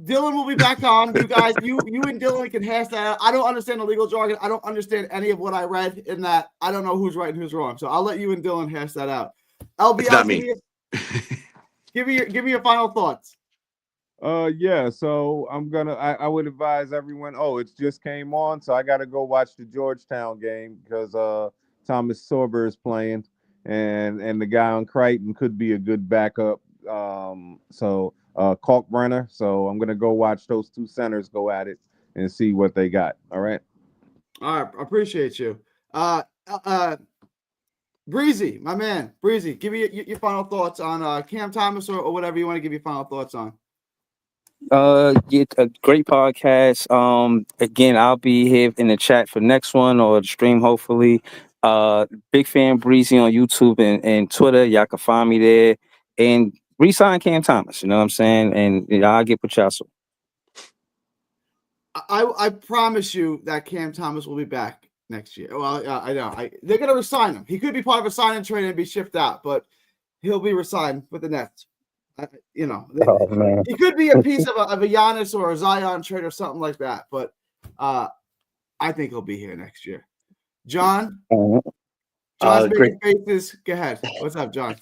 Dylan will be back on. You guys, you and Dylan can hash that out. I don't understand the legal jargon. I don't understand any of what I read in that. I don't know who's right and who's wrong. So I'll let you and Dylan hash that out. LBL, it's not me. Give me your final thoughts. Yeah. So I would advise everyone. Oh, it just came on, so I got to go watch the Georgetown game because Thomas Sorber is playing, and the guy on Crichton could be a good backup. Kalkbrenner. So I'm gonna go watch those two centers go at it and see what they got. All right. I appreciate you. Breezy, my man, Breezy, give me your final thoughts on Cam Thomas or whatever you want to give your final thoughts on. A great podcast. Again, I'll be here in the chat for next one or the stream, hopefully. Big fan Breezy on YouTube and Twitter. Y'all can find me there. And resign Cam Thomas, you know what I'm saying? And I'll get with y'all soon. I promise you that Cam Thomas will be back next year. Well, I know. They're going to resign him. He could be part of a sign and trade and be shipped out, but he'll be resigned with the Nets. He could be a piece of a Giannis or a Zion trade or something like that, but I think he'll be here next year. John? John's making faces. Go ahead. What's up, John?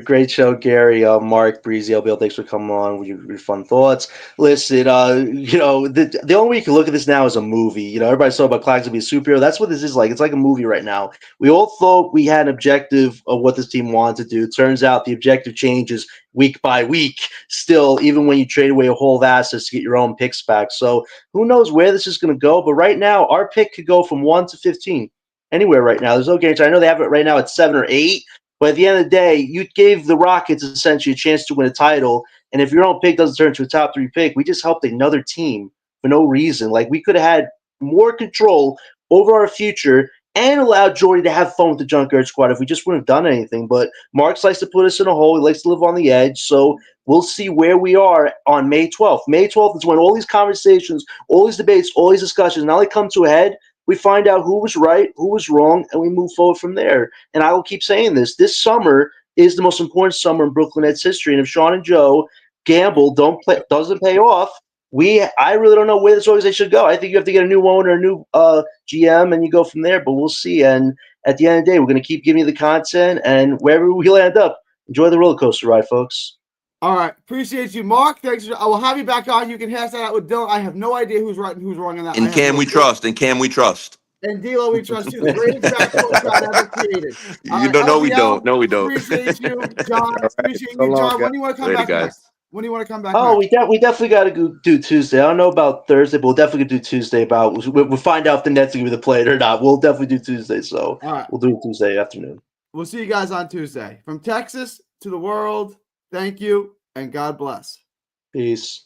Great show, Gary. Mark, Breezy, LBL, thanks for coming on with your fun thoughts. Listen, the only way you can look at this now is a movie. Everybody's talking about Clarkson being a superhero. That's what this is like. It's like a movie right now. We all thought we had an objective of what this team wanted to do. Turns out the objective changes week by week still, even when you trade away a whole of assets to get your own picks back. So who knows where this is going to go. But right now, our pick could go from 1 to 15. Anywhere right now. There's no guarantee. I know they have it right now at 7 or 8, but at the end of the day, you gave the Rockets essentially a chance to win a title, and if your own pick doesn't turn into a top 3 pick, we just helped another team for no reason. Like, we could have had more control over our future and allowed Jordy to have fun with the Junkyard Squad if we just wouldn't have done anything. But Marks likes to put us in a hole. He likes to live on the edge, so we'll see where we are on May 12th. May 12th is when all these conversations, all these debates, all these discussions now they come to a head. We find out who was right, who was wrong, and we move forward from there. And I will keep saying this. This summer is the most important summer in Brooklyn Nets history. And if Sean and Joe gamble doesn't pay off, I really don't know where this organization should go. I think you have to get a new owner, a new GM, and you go from there. But we'll see. And at the end of the day, we're going to keep giving you the content, and wherever we land up, enjoy the roller coaster ride, folks. All right, appreciate you, Mark. Thanks. I will have you back on. You can hash that out with Dylan. I have no idea who's right and who's wrong on that. And can we trust? And can we trust? And D'Lo, we trust you. The greatest basketball crowd ever created. You don't know we don't. No, we don't. Appreciate you, John. Appreciate you, John. When do you want to come back next? When do you want to come back? Oh, we definitely got to go do Tuesday. I don't know about Thursday, but we'll definitely do Tuesday. We'll find out if the Nets are going to play it or not. We'll definitely do Tuesday. So we'll do it Tuesday afternoon. We'll see you guys on Tuesday. From Texas to the world, thank you and God bless. Peace.